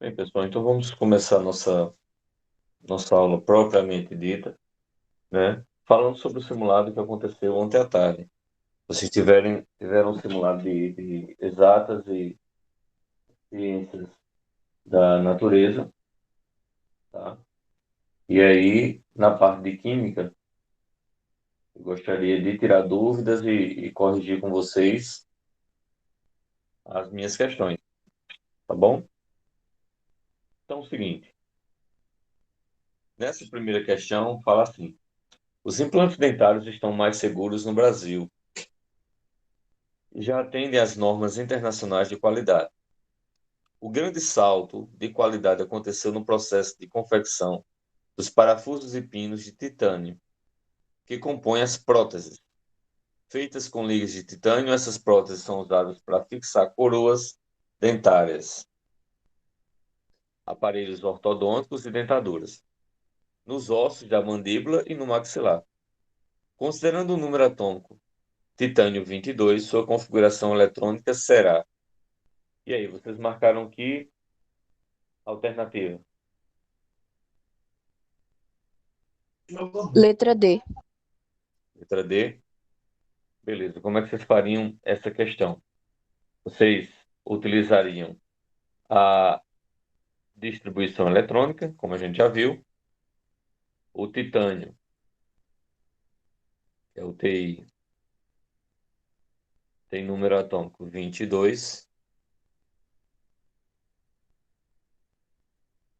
Bem, pessoal, então vamos começar nossa aula propriamente dita, né? Falando sobre o simulado que aconteceu ontem à tarde. Vocês tiveram um simulado de exatas e ciências da natureza, tá? E aí, na parte de química, eu gostaria de tirar dúvidas e corrigir com vocês as minhas questões, tá bom? Então, é o seguinte, nessa primeira questão, fala assim: os implantes dentários estão mais seguros no Brasil e já atendem às normas internacionais de qualidade. O grande salto de qualidade aconteceu no processo de confecção dos parafusos e pinos de titânio, que compõem as próteses. Feitas com ligas de titânio, essas próteses são usadas para fixar coroas dentárias, aparelhos ortodônticos e dentaduras, nos ossos da mandíbula e no maxilar. Considerando o número atômico titânio 22, sua configuração eletrônica será. E aí, vocês marcaram que alternativa? Letra D. Letra D. Beleza. Como é que vocês fariam essa questão? Vocês utilizariam a distribuição eletrônica, como a gente já viu, o titânio, que é o TI, tem número atômico 22,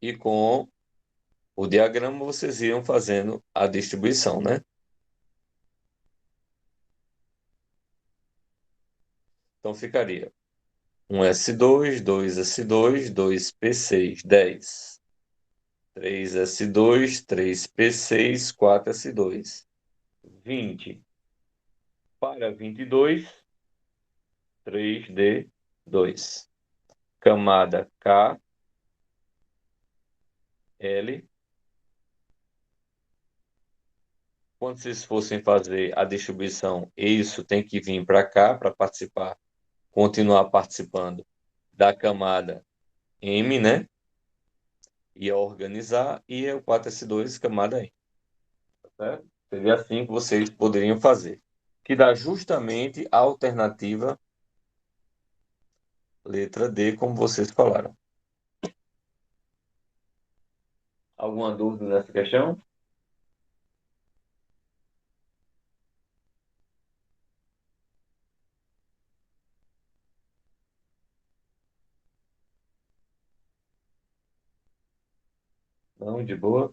e com o diagrama vocês iam fazendo a distribuição, né? Então ficaria um S2, 2S2, 2P6, 10. 3S2, 3P6, 4S2. 20 para 22, 3D2. Camada K, L. Quando vocês fossem fazer a distribuição, isso tem que vir para cá para participar, continuar participando da camada M, né? E organizar, e é o 4S2 camada M. Tá certo? Seria assim que vocês poderiam fazer. Que dá justamente a alternativa letra D, como vocês falaram. Alguma dúvida nessa questão? Não, de boa.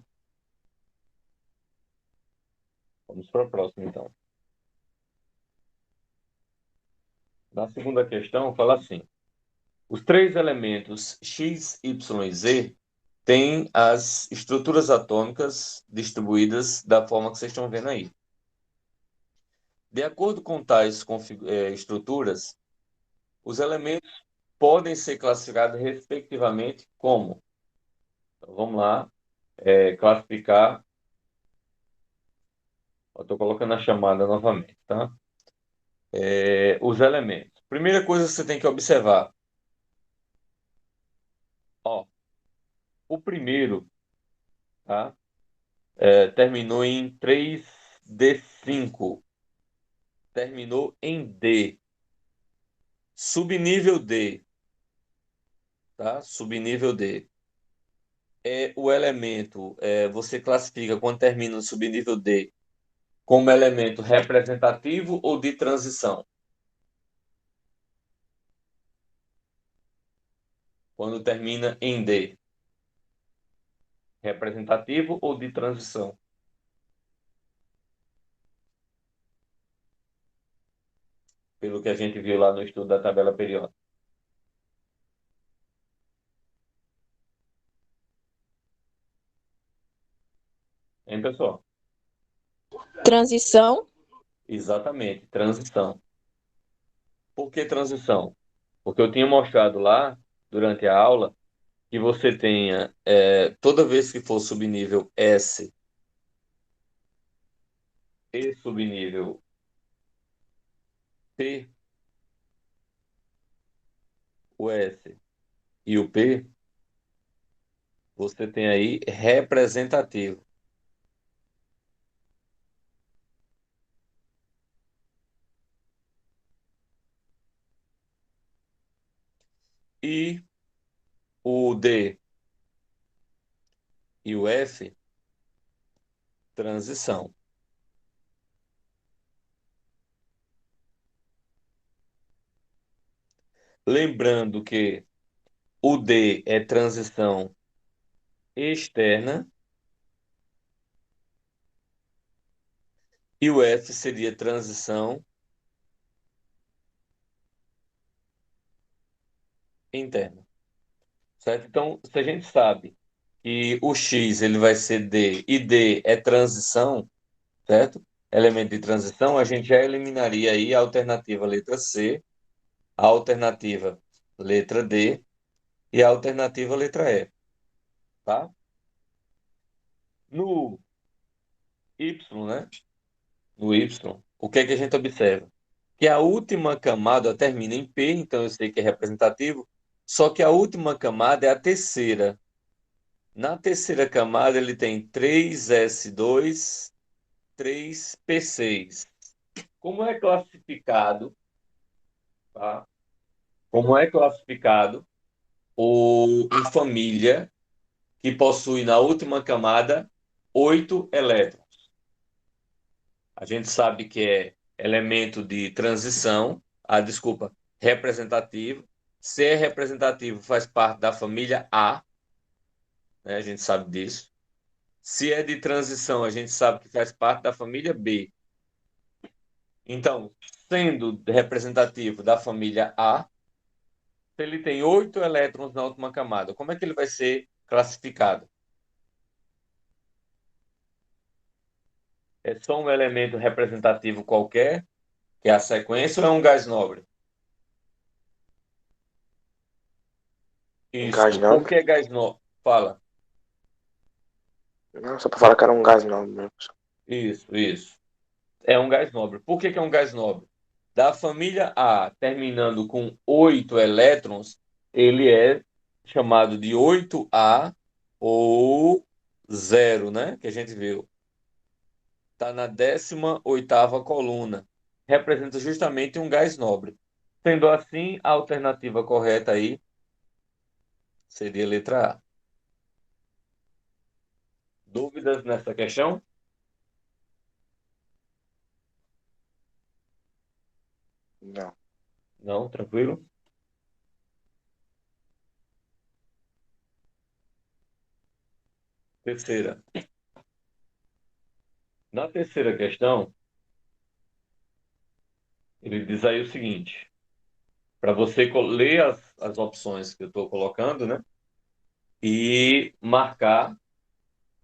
Vamos para a próxima, então. Na segunda questão, fala assim: os três elementos X, Y e Z têm as estruturas atômicas distribuídas da forma que vocês estão vendo aí. De acordo com tais estruturas, os elementos podem ser classificados respectivamente como. Então, vamos lá, classificar. Estou colocando a chamada novamente, tá? Os elementos. Primeira coisa que você tem que observar. Ó, o primeiro, tá? Terminou em 3D5. Terminou em D. Subnível D, tá? Subnível D. O elemento, você classifica quando termina no subnível D como elemento representativo ou de transição? Quando termina em D, representativo ou de transição? Pelo que a gente viu lá no estudo da tabela periódica. Hein, pessoal? Transição. Exatamente, transição. Por que transição? Porque eu tinha mostrado lá, durante a aula, que você tenha, toda vez que for subnível S e subnível P, o S e o P, Você tem aí representativo. E o D e o F, transição. Lembrando que o D é transição externa e o F seria transição interna, certo? Então, se a gente sabe que o X ele vai ser D e D é transição, certo? Elemento de transição, a gente já eliminaria aí a alternativa letra C, a alternativa letra D e a alternativa letra E, tá? No Y, né? No Y, o que é que a gente observa? Que a última camada termina em P, então eu sei que é representativo, só que a última camada é a terceira. Na terceira camada ele tem 3S2, 3P6. Como é classificado, tá? Como é classificado a família que possui na última camada 8 elétrons? A gente sabe que é elemento de transição, desculpa, representativo. Se é representativo, faz parte da família A, né? A gente sabe disso. Se é de transição, a gente sabe que faz parte da família B. Então, sendo representativo da família A, se ele tem 8 elétrons na última camada, como é que ele vai ser classificado? É só um elemento representativo qualquer, que é a sequência, ou é um gás nobre? Um gás Isso. Por nobre? que gás nobre? Fala. Não, só pra falar que era um gás nobre mesmo. Isso, isso. É um gás nobre. Por que que é um gás nobre? Da família A, terminando com 8 elétrons, ele é chamado de 8A ou zero, né? Que a gente viu. Está na 18ª coluna. Representa justamente um gás nobre. Sendo assim, a alternativa correta aí seria a letra A. Dúvidas nessa questão? Não. Não, tranquilo? Terceira. Na terceira questão, ele diz aí o seguinte: para você ler as opções que eu estou colocando, né? E marcar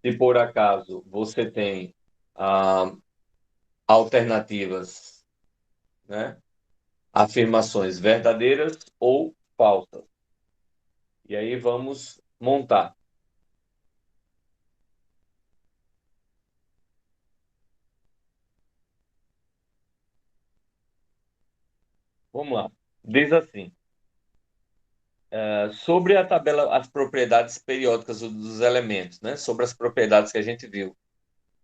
se por acaso você tem ah, alternativas, né? Afirmações verdadeiras ou falsas. E aí vamos montar. Vamos lá. Diz assim: sobre a tabela, as propriedades periódicas dos elementos, né? Sobre as propriedades que a gente viu.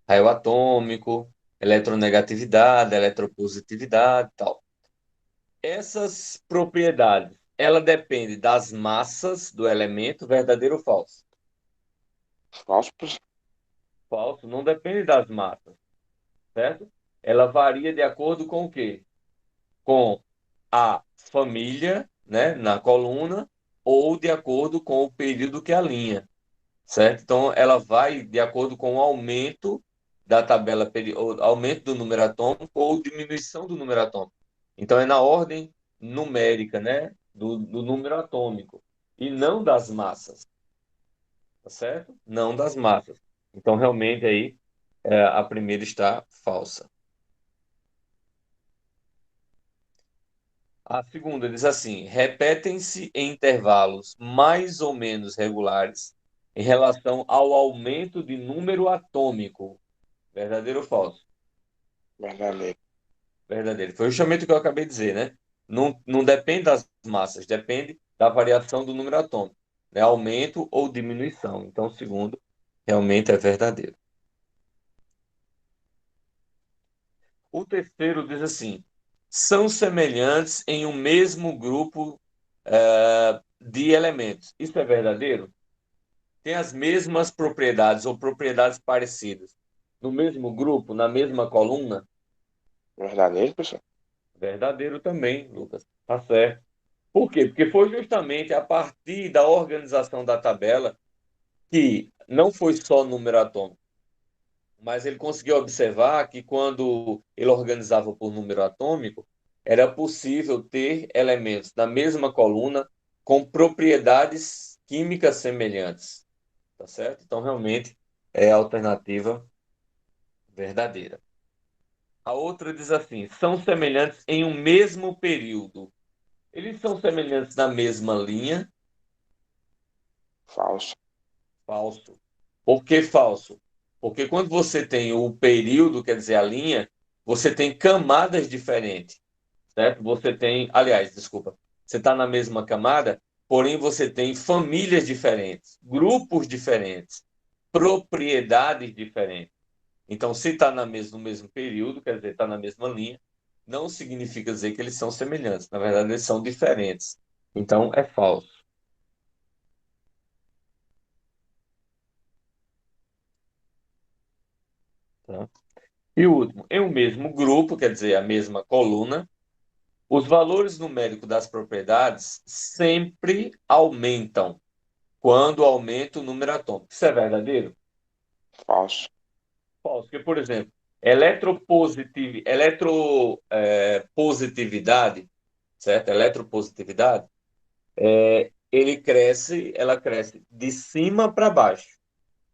Raio atômico, eletronegatividade, eletropositividade, e tal. Essas propriedades, ela depende das massas do elemento, verdadeiro ou falso? Fósforos? Falso, não depende das massas, certo? Ela varia de acordo com o quê? Com a família, né, na coluna, ou de acordo com o período que alinha, certo? Então, ela vai de acordo com o aumento da tabela, ou aumento do número atômico ou diminuição do número atômico. Então, é na ordem numérica, né, do número atômico, e não das massas, tá certo? Não das massas. Então, realmente, aí, a primeira está falsa. A segunda diz assim: repetem-se em intervalos mais ou menos regulares em relação ao aumento de número atômico. Verdadeiro ou falso? Verdadeiro. Verdadeiro. Foi justamente o que eu acabei de dizer, né? Não, não depende das massas, depende da variação do número atômico. né? Aumento ou diminuição. Então, o segundo realmente é verdadeiro. O terceiro diz assim: são semelhantes em um mesmo grupo de elementos. Isso é verdadeiro? Tem as mesmas propriedades ou propriedades parecidas no mesmo grupo, na mesma coluna? Verdadeiro, professor? Verdadeiro também, Lucas. Tá certo. Por quê? Porque foi justamente a partir da organização da tabela que não foi só número atômico, mas ele conseguiu observar que quando ele organizava por número atômico, era possível ter elementos na mesma coluna com propriedades químicas semelhantes, tá certo? Então, realmente, é a alternativa verdadeira. A outra diz assim: são semelhantes em um mesmo período. Eles são semelhantes na mesma linha? Falso. Falso. Por que falso? Porque quando você tem o período, quer dizer, a linha, você tem camadas diferentes, certo? Você tem, aliás, desculpa, você está na mesma camada, porém você tem famílias diferentes, grupos diferentes, propriedades diferentes. Então, se está no mesmo período, quer dizer, está na mesma linha, não significa dizer que eles são semelhantes. Na verdade, eles são diferentes. Então, é falso. Tá? E o último, em um mesmo grupo, quer dizer, a mesma coluna, os valores numéricos das propriedades sempre aumentam quando aumenta o número atômico. Isso é verdadeiro? Falso. Falso. Porque, por exemplo, eletropositividade, certo? Eletropositividade, ela cresce de cima para baixo.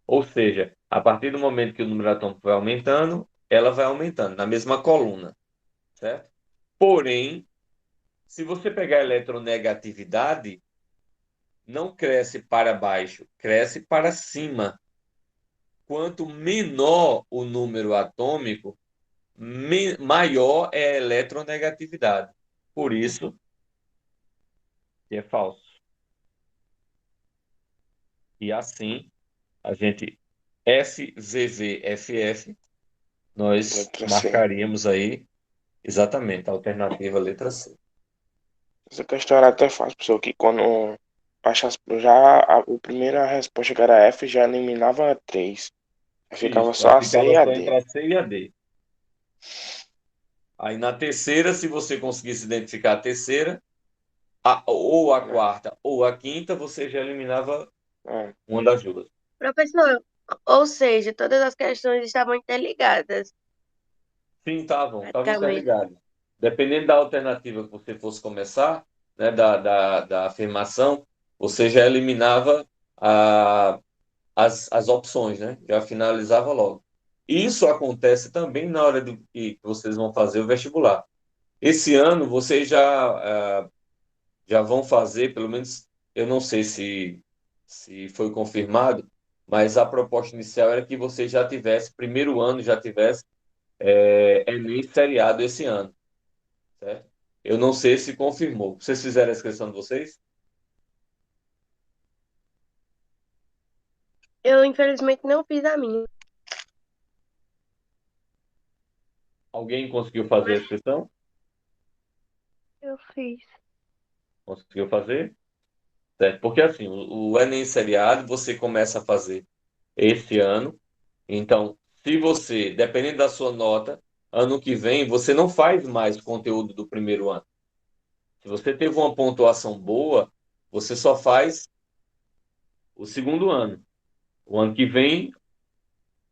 Ou seja, a partir do momento que o número atômico vai aumentando, ela vai aumentando na mesma coluna, certo? Porém, se você pegar a eletronegatividade, não cresce para baixo, cresce para cima. Quanto menor o número atômico, maior é a eletronegatividade. Por isso que é falso. E assim, a gente SVVFF, nós Letra C. marcaríamos aí exatamente a alternativa letra C. Essa questão era até fácil, professor, que quando achasse o primeira resposta que era F já eliminava três. Aí ficava Isso, só aí a C ficava e a só D. entre a C e a D. Aí na terceira, se você conseguisse identificar a terceira, ou a É, quarta ou a quinta, você já eliminava é, uma das duas. Professor, ou seja, todas as questões estavam interligadas, Sim, estavam praticamente. interligados. Dependendo da alternativa que você fosse começar, né, da afirmação, você já eliminava as opções, né? Já finalizava logo. Isso acontece também na hora que vocês vão fazer o vestibular. Esse ano vocês já vão fazer, pelo menos, eu não sei se foi confirmado, mas a proposta inicial era que você já tivesse, primeiro ano, já tivesse Enem seriado esse ano, certo? Eu não sei se confirmou. Vocês fizeram a inscrição de vocês? Eu, infelizmente, não fiz a minha. Alguém conseguiu fazer a Mas inscrição? eu fiz. Conseguiu fazer? Certo? Porque assim, o Enem seriado você começa a fazer esse ano. Então, se você, dependendo da sua nota, ano que vem, você não faz mais conteúdo do primeiro ano. Se você teve uma pontuação boa, você só faz o segundo ano. O ano que vem,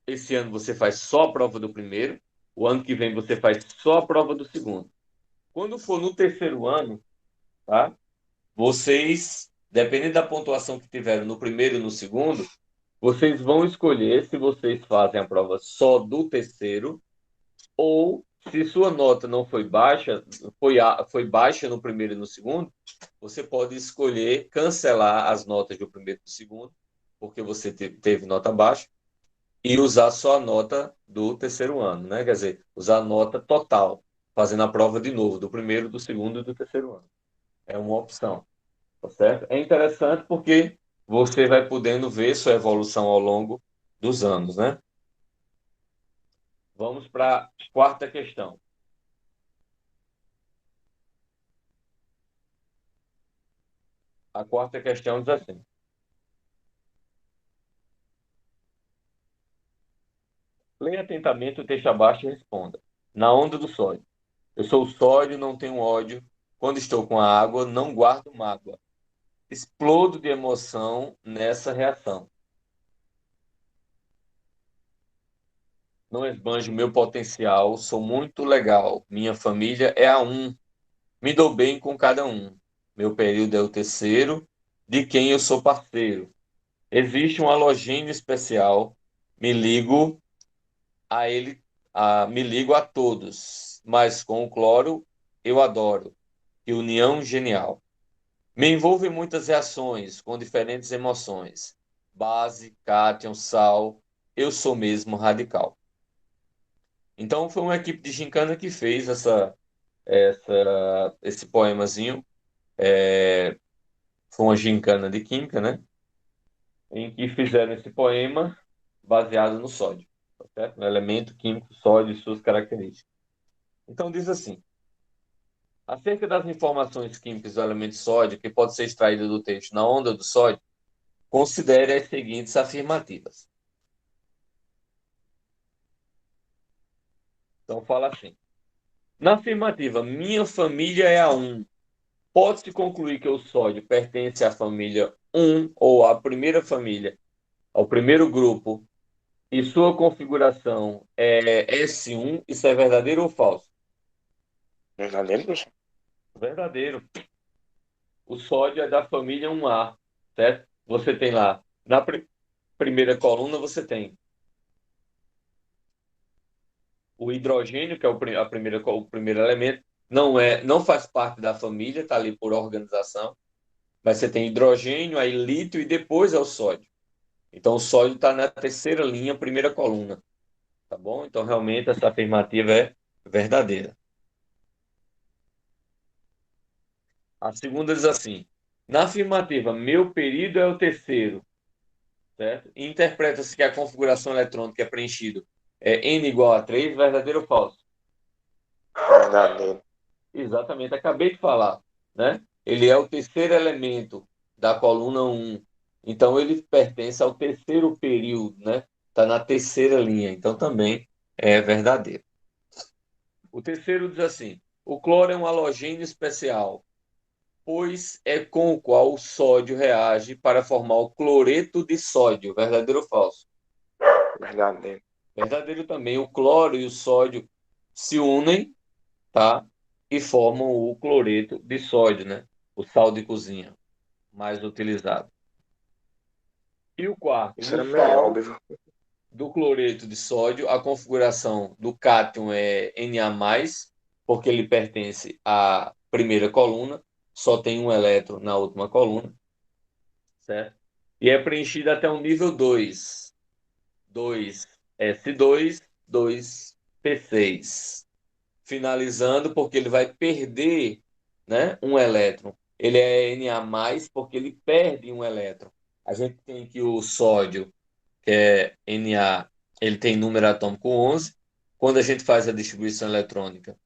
esse ano você faz só a prova do primeiro, o ano que vem você faz só a prova do segundo. Quando for no terceiro ano, tá? Vocês, dependendo da pontuação que tiveram no primeiro e no segundo, vocês vão escolher se vocês fazem a prova só do terceiro ou se sua nota não foi baixa, foi baixa no primeiro e no segundo, você pode escolher cancelar as notas do primeiro e do segundo, porque você teve nota baixa, e usar só a nota do terceiro ano, né? Quer dizer, usar a nota total, fazendo a prova de novo, do primeiro, do segundo e do terceiro ano. É uma opção, tá certo? É interessante porque você vai podendo ver sua evolução ao longo dos anos, né? Vamos para a quarta questão. A quarta questão diz assim: leia atentamente o texto abaixo e responda. Na onda do sódio. Eu sou o sódio, não tenho ódio. Quando estou com a água, não guardo mágoa. Explodo de emoção nessa reação. Não esbanjo meu potencial, sou muito legal. Minha família é a um. Me dou bem com cada um. Meu período é o terceiro, de quem eu sou parceiro. Existe um halogênio especial. Me ligo a ele, me ligo a todos, mas com o cloro eu adoro. Que união genial. Me envolvo em muitas reações com diferentes emoções. Base, cátion, sal, eu sou mesmo radical. Então foi uma equipe de gincana que fez esse poemazinho. Foi uma gincana de química, né? Em que fizeram esse poema baseado no sódio, tá certo? No elemento químico sódio e suas características. Então diz assim: acerca das informações químicas do elemento sódio que pode ser extraída do texto na onda do sódio, considere as seguintes afirmativas. Então fala assim: na afirmativa, minha família é a um. Pode-se concluir que o sódio pertence à família um ou à primeira família, ao primeiro grupo, e sua configuração é S1. Isso é verdadeiro ou falso? Verdadeiro, professor? Verdadeiro. O sódio é da família 1A, certo? Você tem lá, na primeira coluna, você tem o hidrogênio, que é o primeiro elemento, não faz parte da família, está ali por organização, mas você tem hidrogênio, aí lítio e depois é o sódio. Então, o sódio está na terceira linha, primeira coluna, tá bom? Então, realmente, essa afirmativa é verdadeira. A segunda diz assim: na afirmativa, meu período é o terceiro, certo? Interpreta-se que a configuração eletrônica é preenchida N igual a 3, verdadeiro ou falso? Verdadeiro. Exatamente, acabei de falar, né? Ele é o terceiro elemento da coluna um. Então, ele pertence ao terceiro período, né? Está na terceira linha, então também é verdadeiro. O terceiro diz assim: o cloro é um halogênio especial, pois é com o qual o sódio reage para formar o cloreto de sódio. Verdadeiro ou falso? Verdadeiro. Verdadeiro também. O cloro e o sódio se unem, tá? E formam o cloreto de sódio, né? O sal de cozinha, mais utilizado. E o quarto, Isso no era meio sal óbvio. do cloreto de sódio, a configuração do cátion é Na+, porque ele pertence à primeira coluna, só tem um elétron na última coluna, certo? E é preenchido até o nível 2, 2S2, 2P6, finalizando porque ele vai perder, né, um elétron. Ele é Na+, porque ele perde um elétron. A gente tem que o sódio, que é Na, ele tem número atômico 11. Quando a gente faz a distribuição eletrônica,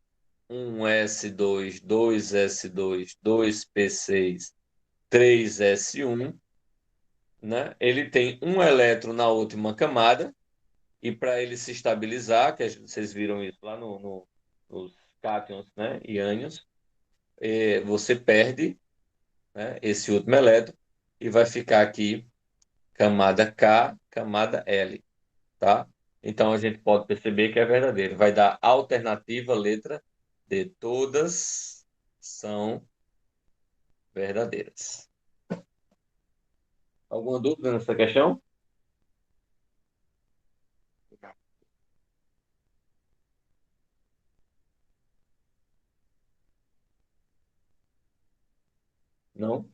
1s2, 2s2, 2p6, 3s1, né? Ele tem um elétron na última camada, e para ele se estabilizar, que vocês viram isso lá nos cátions, né, e ânions, você perde, né, esse último elétron e vai ficar aqui camada K, camada L, tá? Então a gente pode perceber que é verdadeiro. Vai dar alternativa, letra D. Todas são verdadeiras. Alguma dúvida nessa questão? Não?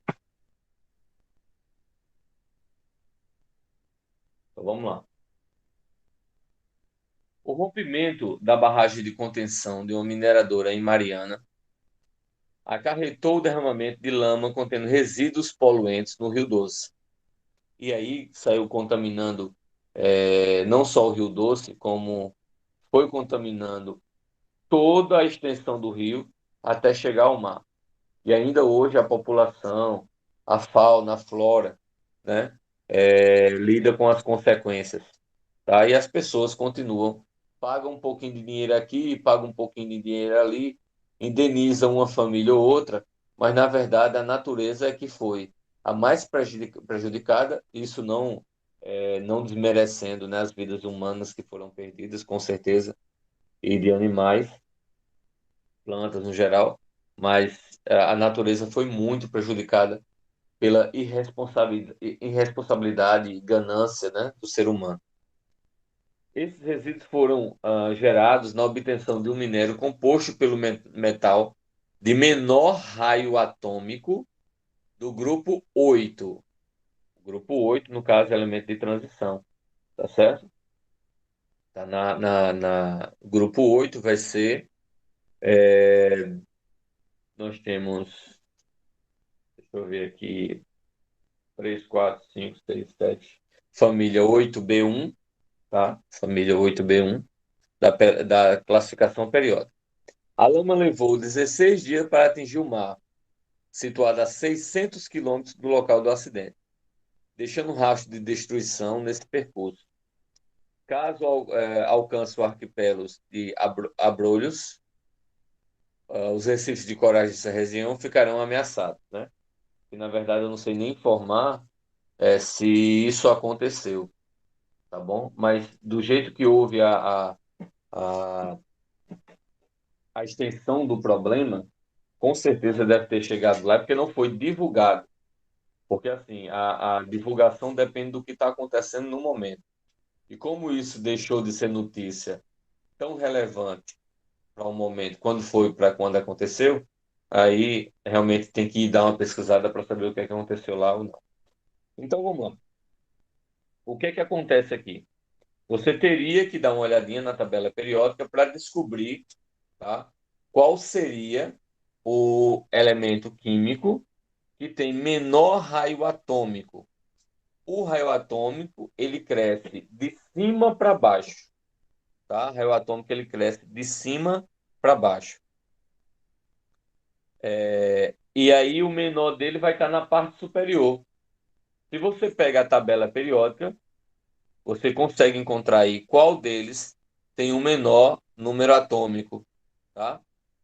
Então vamos lá. O rompimento da barragem de contenção de uma mineradora em Mariana acarretou o derramamento de lama contendo resíduos poluentes no Rio Doce. e aí saiu contaminando não só o Rio Doce, como foi contaminando toda a extensão do rio até chegar ao mar. E ainda hoje a população, a fauna, a flora, né, lida com as consequências, tá? E as pessoas continuam, pagam um pouquinho de dinheiro aqui, pagam um pouquinho de dinheiro ali, indenizam uma família ou outra, mas na verdade a natureza é que foi a mais prejudicada, isso não desmerecendo, né, as vidas humanas que foram perdidas, com certeza, e de animais, plantas no geral, mas a natureza foi muito prejudicada pela irresponsabilidade e ganância, né, do ser humano. Esses resíduos foram gerados na obtenção de um minério composto pelo metal de menor raio atômico do grupo 8. O grupo 8, no caso, é elemento de transição, tá certo? Tá grupo 8 vai ser, nós temos, deixa eu ver aqui, 3, 4, 5, 6, 7, família 8B1, tá? Família 8B1 da classificação periódica. A lama levou 16 dias para atingir o mar, situado a 600 quilômetros do local do acidente, deixando um rastro de destruição nesse percurso. Caso alcance o arquipélago de Abrolhos, os recifes de corais dessa região ficarão ameaçados, né? E, na verdade, eu não sei nem informar se isso aconteceu, tá bom? Mas do jeito que houve a, a extensão do problema, com certeza deve ter chegado lá, porque não foi divulgado. Porque, assim, a divulgação depende do que está acontecendo no momento. E como isso deixou de ser notícia tão relevante para um momento, quando foi para quando aconteceu, aí realmente tem que dar uma pesquisada para saber o que é que aconteceu lá ou não. Então, vamos lá. O que é que acontece aqui? Você teria que dar uma olhadinha na tabela periódica para descobrir, tá, qual seria o elemento químico que tem menor raio atômico. O raio atômico, ele cresce de cima para baixo, tá? O raio atômico, ele cresce de cima para baixo. E aí o menor dele vai estar na parte superior. Se você pega a tabela periódica, você consegue encontrar aí qual deles tem o menor número atômico, tá?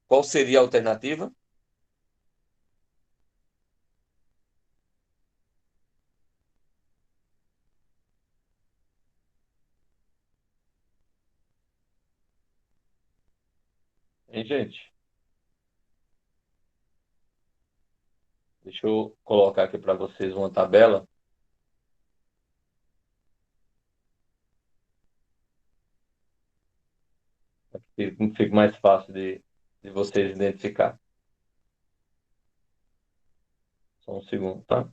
Qual seria a alternativa? Hein, gente? Deixa eu colocar aqui para vocês uma tabela. Fica mais fácil de vocês identificar. Só um segundo, tá?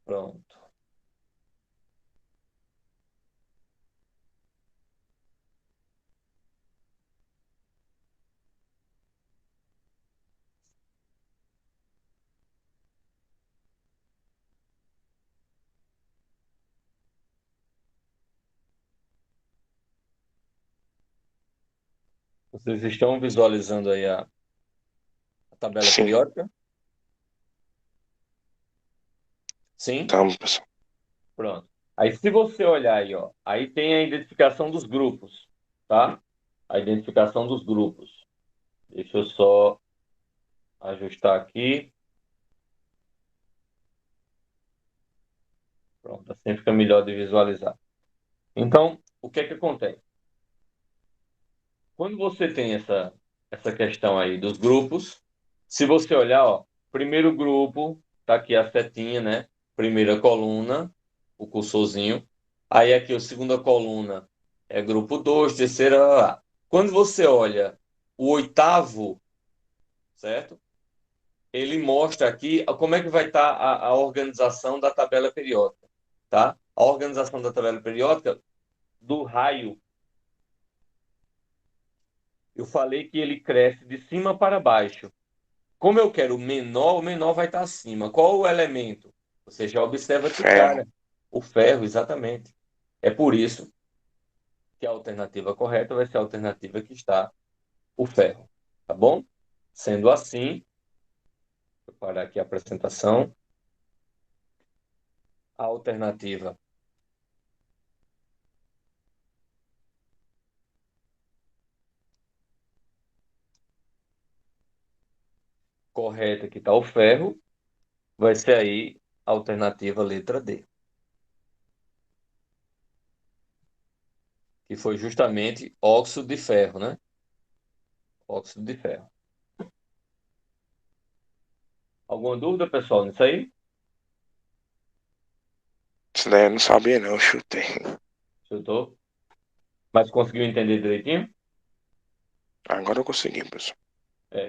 Pronto. Vocês estão visualizando aí a tabela Sim, periódica? Sim? calma, pessoal. Pronto. Aí, se você olhar aí, ó, aí tem a identificação dos grupos, tá? A identificação dos grupos. Deixa eu só ajustar aqui. Pronto, assim fica melhor de visualizar. Então, o que é que acontece? Quando você tem essa questão aí dos grupos, se você olhar, ó, primeiro grupo, tá aqui a setinha, né? Primeira coluna, o cursorzinho. Aí aqui a segunda coluna é grupo 2, terceira, lá, lá. Quando você olha o oitavo, certo? ele mostra aqui como é que vai estar a organização da tabela periódica, tá? A organização da tabela periódica do raio, eu falei que ele cresce de cima para baixo. Como eu quero o menor vai estar acima. Qual o elemento? Você já observa de Ferro. cara. O ferro, exatamente. É por isso que a alternativa correta vai ser a alternativa que está o ferro. Tá bom? Sendo assim, vou parar aqui a apresentação. A alternativa correta, que está o ferro, vai ser aí a alternativa letra D, que foi justamente óxido de ferro, né? Óxido de ferro. Alguma dúvida, pessoal, nisso aí? Isso daí eu não sabia, não. Eu chutei. Chutou? Mas conseguiu entender direitinho? Agora eu consegui, pessoal.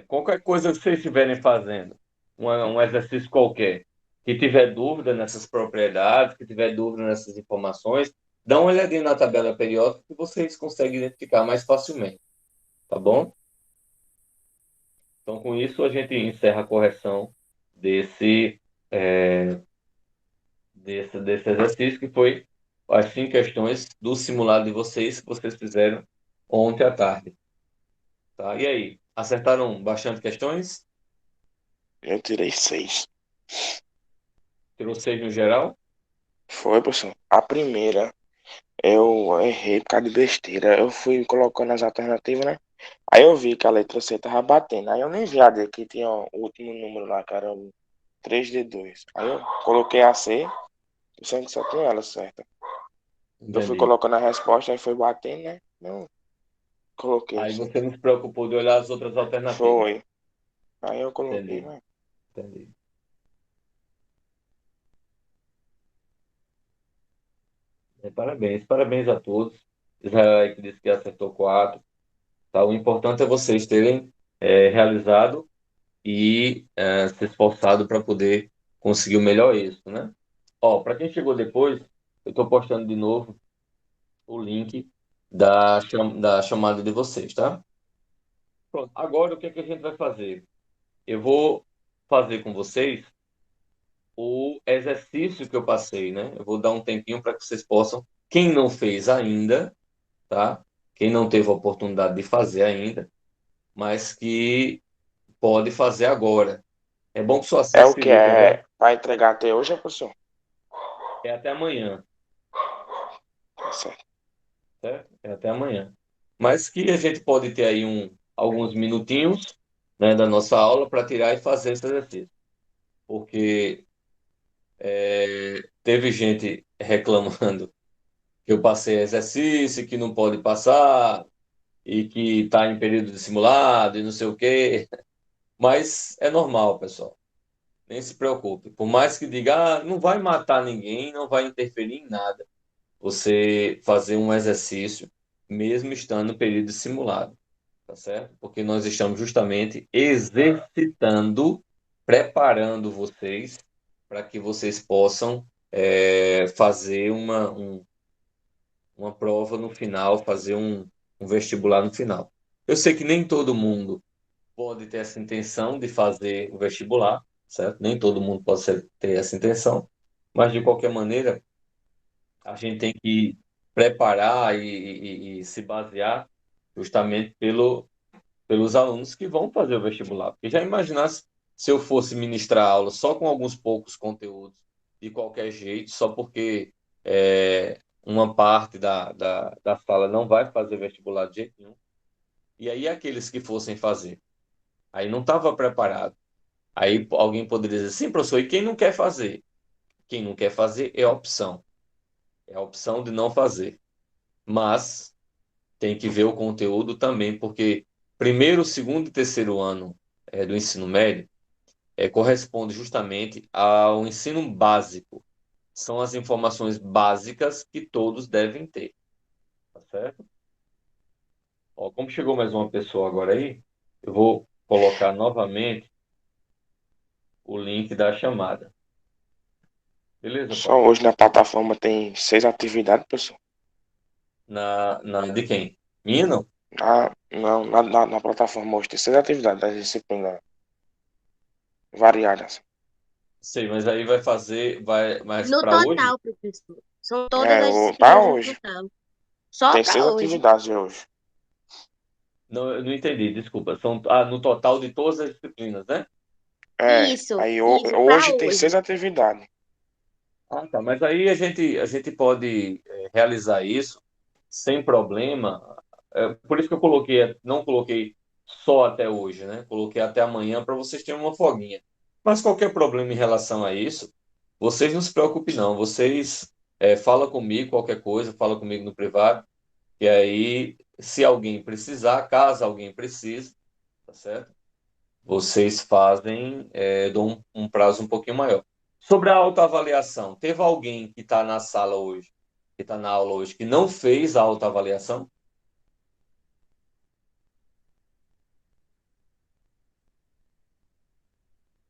Qualquer coisa que vocês estiverem fazendo, um exercício qualquer, que tiver dúvida nessas propriedades, que tiver dúvida nessas informações, dá uma olhadinha na tabela periódica que vocês conseguem identificar mais facilmente, tá bom? Então, com isso, a gente encerra a correção desse, é, desse exercício, que foi as 5 questões do simulado de vocês que vocês fizeram ontem à tarde. Tá? E aí, acertaram bastante questões? Eu tirei 6. Tirou 6 no geral? Foi, pessoal. A primeira eu errei por causa de besteira. Eu fui colocando as alternativas, né? Aí eu vi que a letra C tava batendo. Aí eu nem vi a D, que tinha o último número lá, que era o 3D2. Aí eu coloquei a C, pensando que só tinha ela certa. Eu fui Entendi. colocando a resposta, aí foi batendo, né? Não, coloquei Aí assim. você não se preocupou de olhar as outras alternativas. Foi. Aí eu coloquei, Entendi, né? entendi. Parabéns, parabéns a todos. Israel aí que disse que acertou 4. Tá? O importante é vocês terem realizado e se esforçado para poder conseguir o melhor êxito, né? Ó, para quem chegou depois, eu estou postando de novo o link da chamada de vocês, tá? Pronto. Agora, o que é que a gente vai fazer? Eu vou fazer com vocês o exercício que eu passei, né? Eu vou dar um tempinho para que vocês possam, quem não fez ainda, tá? Quem não teve a oportunidade de fazer ainda, mas que pode fazer agora. É bom que sua É o que Felipe, é agora para entregar até hoje, é, professor? é até amanhã, Tá certo. certo? É até amanhã. Mas que a gente pode ter aí alguns minutinhos, né, da nossa aula para tirar e fazer esse exercício. Porque teve gente reclamando que eu passei exercício, que não pode passar, e que está em período de simulado e não sei o quê. Mas é normal, pessoal. Nem se preocupe. Por mais que diga, não vai matar ninguém, não vai interferir em nada. Você fazer um exercício, mesmo estando no período simulado, tá certo? Porque nós estamos justamente exercitando, preparando vocês para que vocês possam fazer uma prova no final, fazer um vestibular no final. Eu sei que nem todo mundo pode ter essa intenção de fazer o vestibular, certo? Nem todo mundo pode ter essa intenção, mas de qualquer maneira, a gente tem que preparar e se basear justamente pelos alunos que vão fazer o vestibular. Porque já imaginasse se eu fosse ministrar aula só com alguns poucos conteúdos, de qualquer jeito, só porque uma parte da sala não vai fazer vestibular de jeito nenhum. E aí aqueles que fossem fazer, aí não estava preparado. Aí alguém poderia dizer, sim, professor, e quem não quer fazer? Quem não quer fazer é a opção. É a opção de não fazer. Mas tem que ver o conteúdo também, porque primeiro, segundo e terceiro ano do ensino médio corresponde justamente ao ensino básico. São as informações básicas que todos devem ter, tá certo? Ó, como chegou mais uma pessoa agora aí, eu vou colocar novamente o link da chamada. Beleza, Só Paulo? hoje na plataforma tem 6 atividades, professor. De quem? Minha, não? Não, na plataforma hoje tem 6 atividades das disciplinas variadas. Sei, mas aí vai fazer, mas No para hoje? total, professor. São todas as Para disciplinas no hoje. total. Só Tem 6 para hoje. atividades de hoje. Não, eu não entendi, desculpa. No total de todas as disciplinas, né? Aí Isso, para hoje tem 6 hoje. atividades. Ah, tá. Mas aí a gente pode realizar isso sem problema. Por isso que eu não coloquei só até hoje, né? Coloquei até amanhã para vocês terem uma folguinha. Mas qualquer problema em relação a isso, vocês não se preocupem, não. Vocês fala comigo, qualquer coisa, fala comigo no privado. E aí, se alguém precisar, caso alguém precise, tá certo? Vocês fazem, dão um prazo um pouquinho maior. Sobre a autoavaliação, teve alguém que está na sala hoje, que está na aula hoje, que não fez a autoavaliação?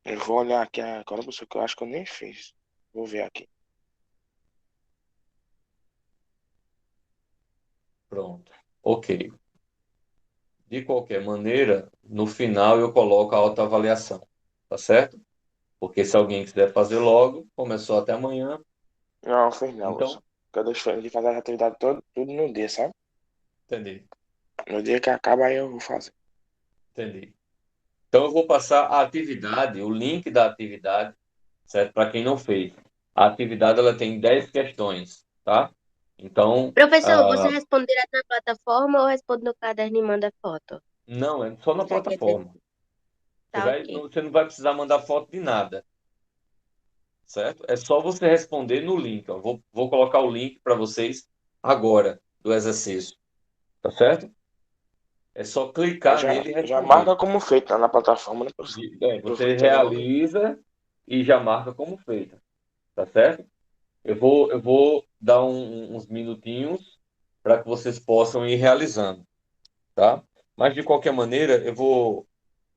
Eu vou olhar aqui agora, professor, que eu acho que eu nem fiz. Vou ver aqui. Pronto. Ok. De qualquer maneira, no final eu coloco a autoavaliação, tá certo? Porque se alguém quiser fazer logo, começou até amanhã, Não, fiz não, então, professor. Porque eu deixo de fazer as atividades tudo no dia, sabe? entendi, No dia que acaba, aí eu vou fazer. entendi. Então eu vou passar a atividade, o link da atividade, certo? Para quem não fez. A atividade ela tem 10 questões, tá? Então, Professor, você responde direto na plataforma ou responde no caderno e manda foto? não, é só na Já que é desse. plataforma. Tá ok. Você não vai precisar mandar foto de nada, certo? É só você responder no link. Ó. Vou colocar o link para vocês agora do exercício, tá certo? É só Aí clicar nele e já responder. marca como feito lá na plataforma, né, professor? Você Aproveita logo. realiza e já marca como feita, tá certo? Eu vou dar uns minutinhos para que vocês possam ir realizando, tá? Mas de qualquer maneira, eu vou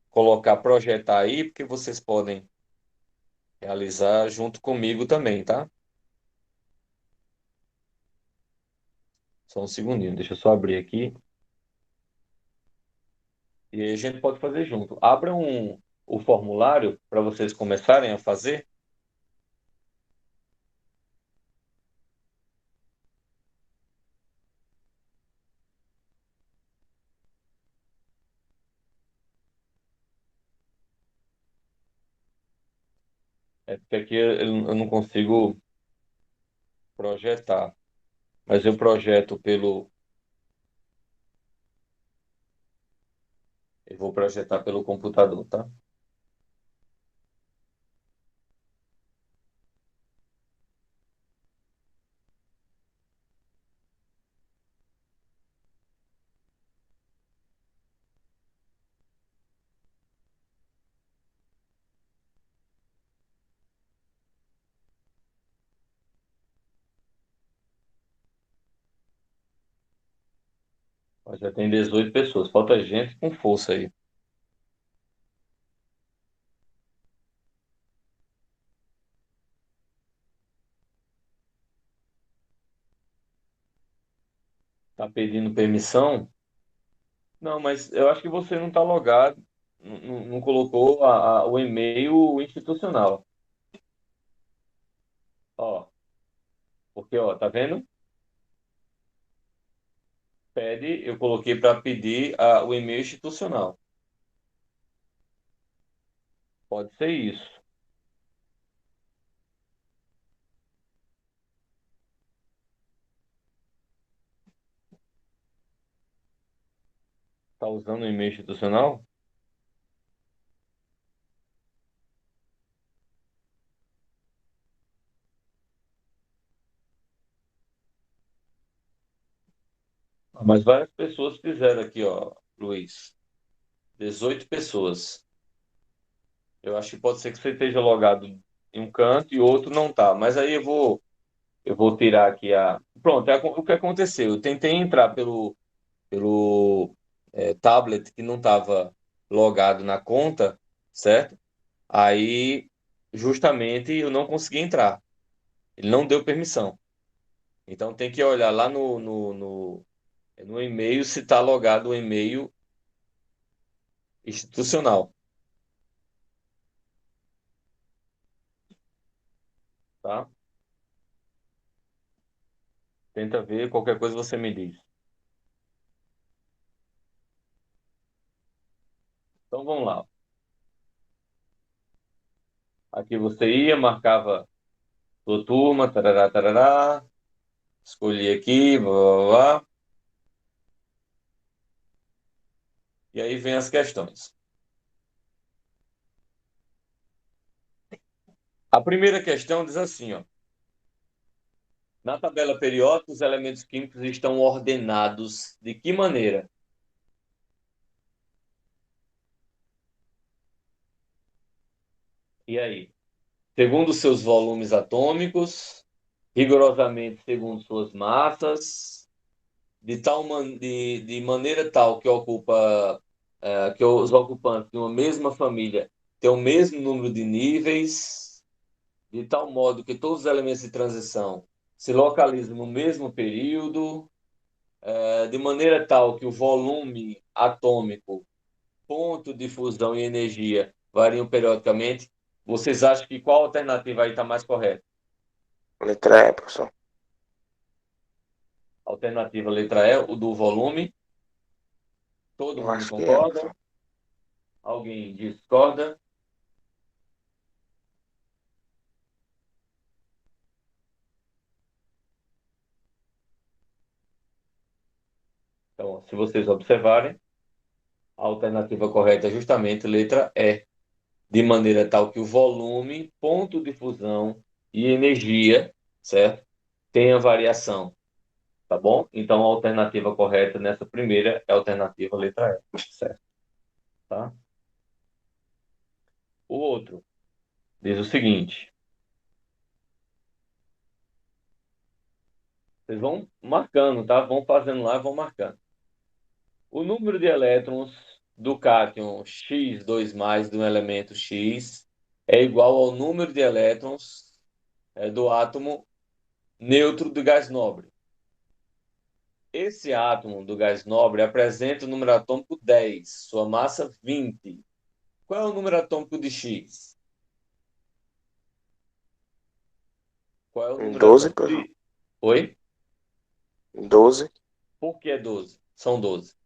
colocar projetar aí, porque vocês podem realizar junto comigo também, tá? Só um segundinho, deixa eu só abrir aqui. E aí a gente pode fazer junto. Abram o formulário para vocês começarem a fazer. É porque aqui eu não consigo projetar, mas eu projeto eu vou projetar pelo computador, tá? Ó, já tem 18 pessoas, falta gente com força aí. Tá pedindo permissão? Não, mas eu acho que você não está logado, não colocou o e-mail institucional. Ó, porque, ó, tá vendo? Eu coloquei para pedir o e-mail institucional. Pode ser isso. Tá usando o e-mail institucional? Mas várias pessoas fizeram aqui, ó, Luiz. 18 pessoas. Eu acho que pode ser que você esteja logado em um canto e outro não tá. Mas aí eu vou tirar aqui a. Pronto, o que aconteceu. Eu tentei entrar pelo tablet que não estava logado na conta, certo? Aí justamente eu não consegui entrar. Ele não deu permissão. Então tem que olhar lá no e-mail se está logado o e-mail institucional, tá? Tenta ver, qualquer coisa você me diz. Então vamos lá. Aqui você ia, marcava sua turma, tarará, tarará, escolhi aqui, blá, blá, blá, e aí vem as questões. A primeira questão diz assim, ó. Na tabela periódica, os elementos químicos estão ordenados de que maneira? E aí? Segundo seus volumes atômicos, rigorosamente segundo suas massas, de maneira tal que ocupa que os ocupantes de uma mesma família têm o mesmo número de níveis, de tal modo que todos os elementos de transição se localizam no mesmo período, de maneira tal que o volume atômico, ponto de fusão e energia variam periodicamente. Vocês acham que qual alternativa aí está mais correta? Letra E, professor. Alternativa letra E, o do volume. Todo Eu mundo acho que é, concorda? professor. Alguém discorda? Então, se vocês observarem, a alternativa correta é justamente letra E, de maneira tal que o volume, ponto de fusão e energia, certo? Tenha variação, tá bom? Então, a alternativa correta nessa primeira é a alternativa letra E, certo? Tá? O outro diz o seguinte: vocês vão marcando, tá? Vão fazendo lá, vão marcando. O número de elétrons do cátion X2+ do elemento X é igual ao número de elétrons do átomo neutro do gás nobre. Esse átomo do gás nobre apresenta o número atômico 10, sua massa 20. Qual é o número atômico de X? Qual é o número 12, atômico professor. de... Oi? 12. Por que 12? São 12.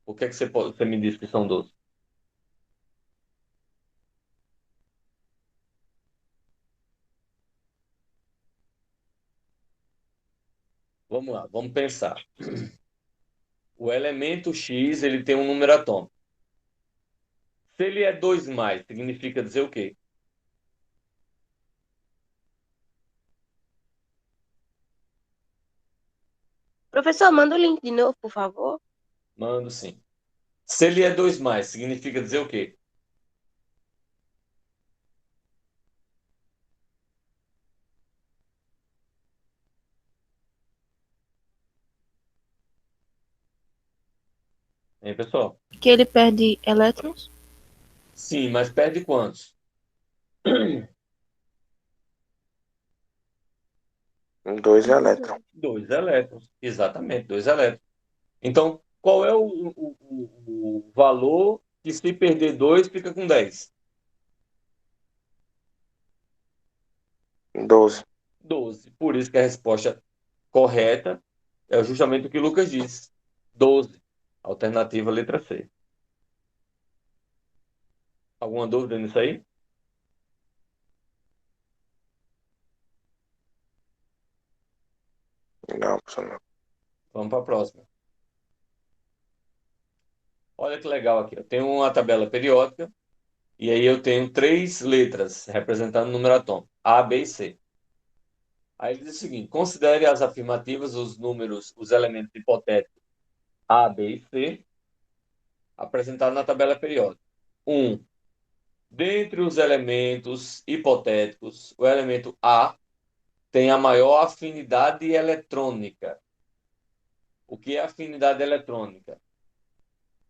Por que você me disse que são 12? Vamos lá, vamos pensar. O elemento X, ele tem um número atômico. Se ele é 2+, significa dizer o quê? Professor, manda o link de novo, por favor. Mando sim. Se ele é 2+, significa dizer o quê? Hein, pessoal? Que ele perde elétrons. Sim, mas perde quantos? 2 elétrons. 2 elétrons. Exatamente, 2 elétrons. Então, qual é o valor que se perder 2 fica com 10? 12. 12. Por isso que a resposta correta é justamente o que o Lucas disse. 12. Alternativa letra C. Alguma dúvida nisso aí? Não, professor, não. Vamos para a próxima. Olha que legal aqui. Eu tenho uma tabela periódica e aí eu tenho 3 letras representando o número atômico, A, B e C. Aí ele diz o seguinte: considere as afirmativas, os números, os elementos hipotéticos A, B e C apresentados na tabela periódica. 1. Dentre os elementos hipotéticos, o elemento A tem a maior afinidade eletrônica. O que é afinidade eletrônica?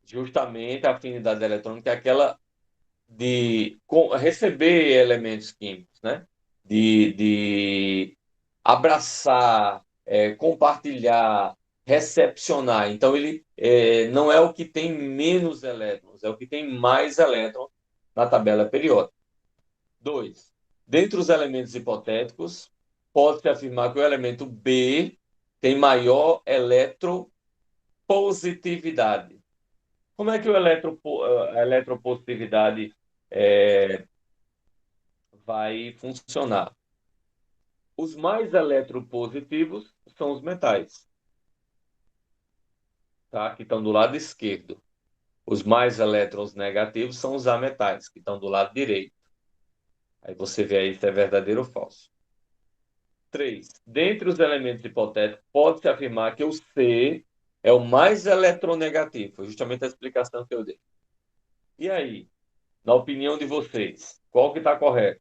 Justamente a afinidade eletrônica é aquela de receber elementos químicos, né? De abraçar, compartilhar, recepcionar. Então, ele não é o que tem menos elétrons, é o que tem mais elétrons na tabela periódica. 2. Dentre os elementos hipotéticos, pode-se afirmar que o elemento B tem maior eletropositividade. Como é que a eletropositividade é, vai funcionar? Os mais eletropositivos são os metais, tá? Que estão do lado esquerdo. Os mais elétrons negativos são os ametais, que estão do lado direito. Aí você vê aí se é verdadeiro ou falso. 3. Dentre os elementos hipotéticos, pode-se afirmar que o C é o mais eletronegativo. Foi justamente a explicação que eu dei. E aí, na opinião de vocês, qual que está correto?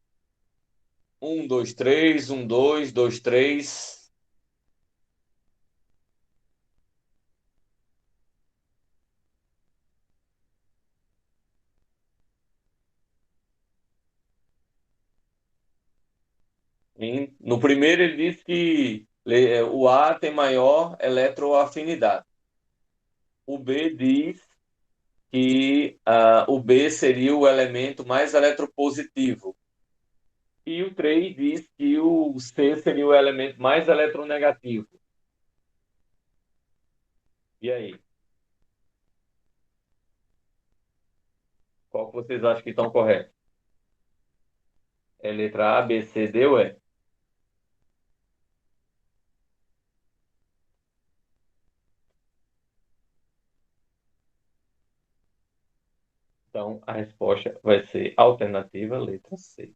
1, 2, 3, 1, 2, 2, 3. No primeiro, ele diz que o A tem maior eletroafinidade. O B diz que o B seria o elemento mais eletropositivo. E o 3 diz que o C seria o elemento mais eletronegativo. E aí? Qual que vocês acham que estão corretos? É letra A, B, C, D ou E? Então, a resposta vai ser alternativa, letra C.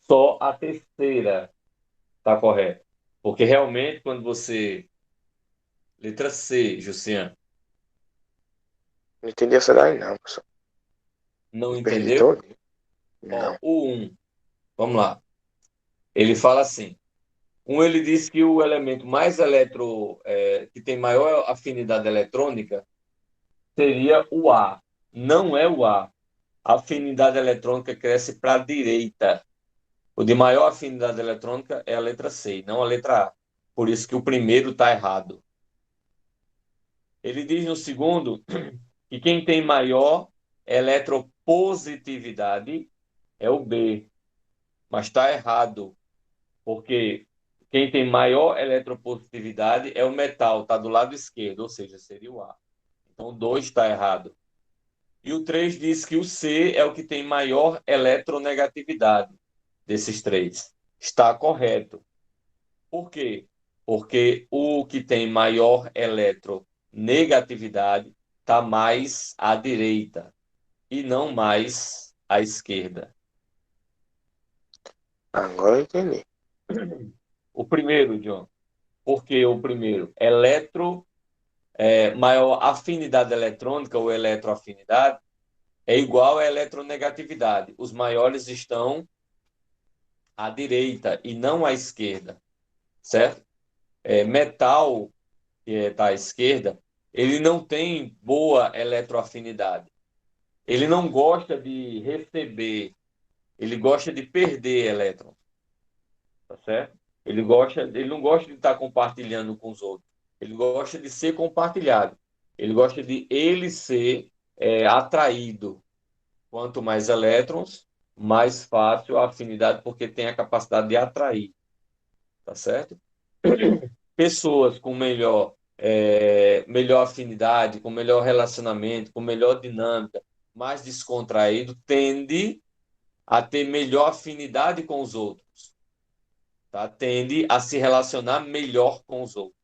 Só a terceira está correta. Porque realmente, quando você. Letra C, Jussian. Não entendi essa daí, não, professor. Não Me perdi entendeu? todo. Ó, Não. o 1. Vamos lá. Ele fala assim. Ele diz que o elemento mais que tem maior afinidade eletrônica seria o A. Não é o A. A afinidade eletrônica cresce para a direita. O de maior afinidade eletrônica é a letra C, não a letra A. Por isso que o primeiro está errado. Ele diz no segundo que quem tem maior eletropositividade é o B, mas está errado, porque quem tem maior eletropositividade é o metal, está do lado esquerdo, ou seja, seria o A. Então, o 2 está errado. E o 3 diz que o C é o que tem maior eletronegatividade desses três. Está correto. Por quê? Porque o que tem maior eletronegatividade está mais à direita e não mais à esquerda. Agora eu entendi. O primeiro, John. Por que o primeiro? Maior afinidade eletrônica ou eletroafinidade é igual a eletronegatividade. Os maiores estão à direita e não à esquerda, certo? Metal, que está à esquerda, ele não tem boa eletroafinidade. Ele não gosta de receber, ele gosta de perder elétrons, tá certo? Ele não gosta de estar compartilhando com os outros. Ele gosta de ser compartilhado. Ele gosta de ele ser atraído. Quanto mais elétrons, mais fácil a afinidade, porque tem a capacidade de atrair, tá certo? Pessoas com melhor afinidade, com melhor relacionamento, com melhor dinâmica, mais descontraído, tende a ter melhor afinidade com os outros, tá? Tende a se relacionar melhor com os outros.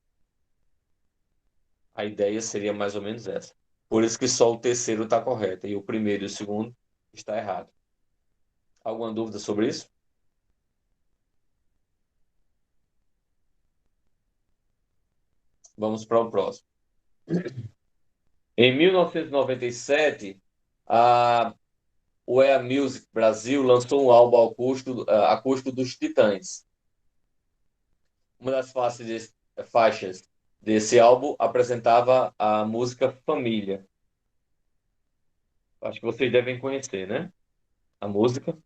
A ideia seria mais ou menos essa. Por isso que só o terceiro está correto e o primeiro e o segundo está errado. Alguma dúvida sobre isso? Vamos para o próximo. Em 1997, o EA Music Brasil lançou um álbum acústico dos Titãs. Uma das faixas desse álbum apresentava a música Família. Acho que vocês devem conhecer, né? A música.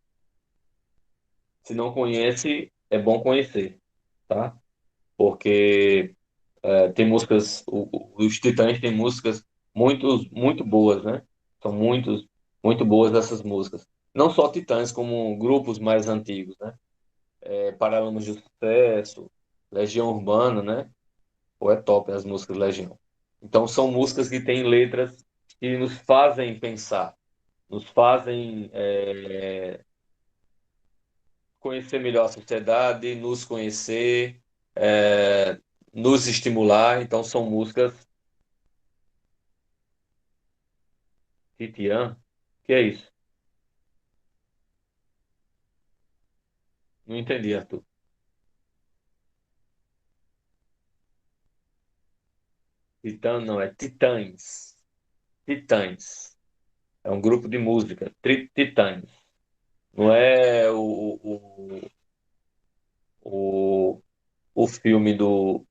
Se não conhece, é bom conhecer, tá? Porque tem músicas, os Titãs têm músicas muito boas, né? São muito boas essas músicas. Não só Titãs, como grupos mais antigos, né? Paralamas de Sucesso, Legião Urbana, né? Ou é top as músicas de Legião. Então são músicas que têm letras que nos fazem pensar, nos fazem conhecer melhor a sociedade, nos conhecer, é, nos estimular. Então são músicas Titian. Que é isso? Não entendi, Arthur. Titã não, é Titãs. Titãs. É um grupo de música. Titãs. Não é o, o filme dos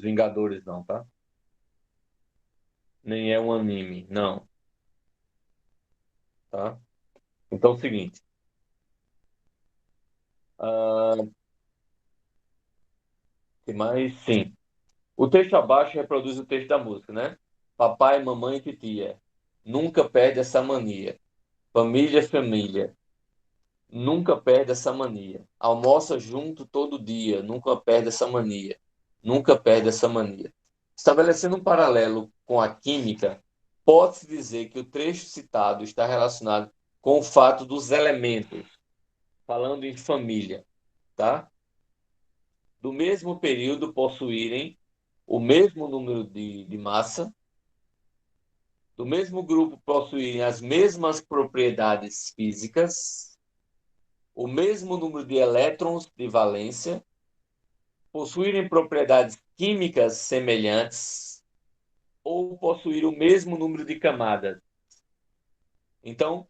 Vingadores, não, tá? Nem é um anime, não, tá? Então é o seguinte. ah, que mais? Sim. O texto abaixo reproduz o texto da música, né? Papai, mamãe e titia. Nunca perde essa mania. Família, família. Nunca perde essa mania. Almoça junto todo dia. Nunca perde essa mania. Nunca perde essa mania. Estabelecendo um paralelo com a química, pode-se dizer que o trecho citado está relacionado com o fato dos elementos, falando em família, tá? Do mesmo período possuírem o mesmo número de massa, do mesmo grupo possuírem as mesmas propriedades físicas, o mesmo número de elétrons de valência, possuírem propriedades químicas semelhantes ou possuir o mesmo número de camadas. Então,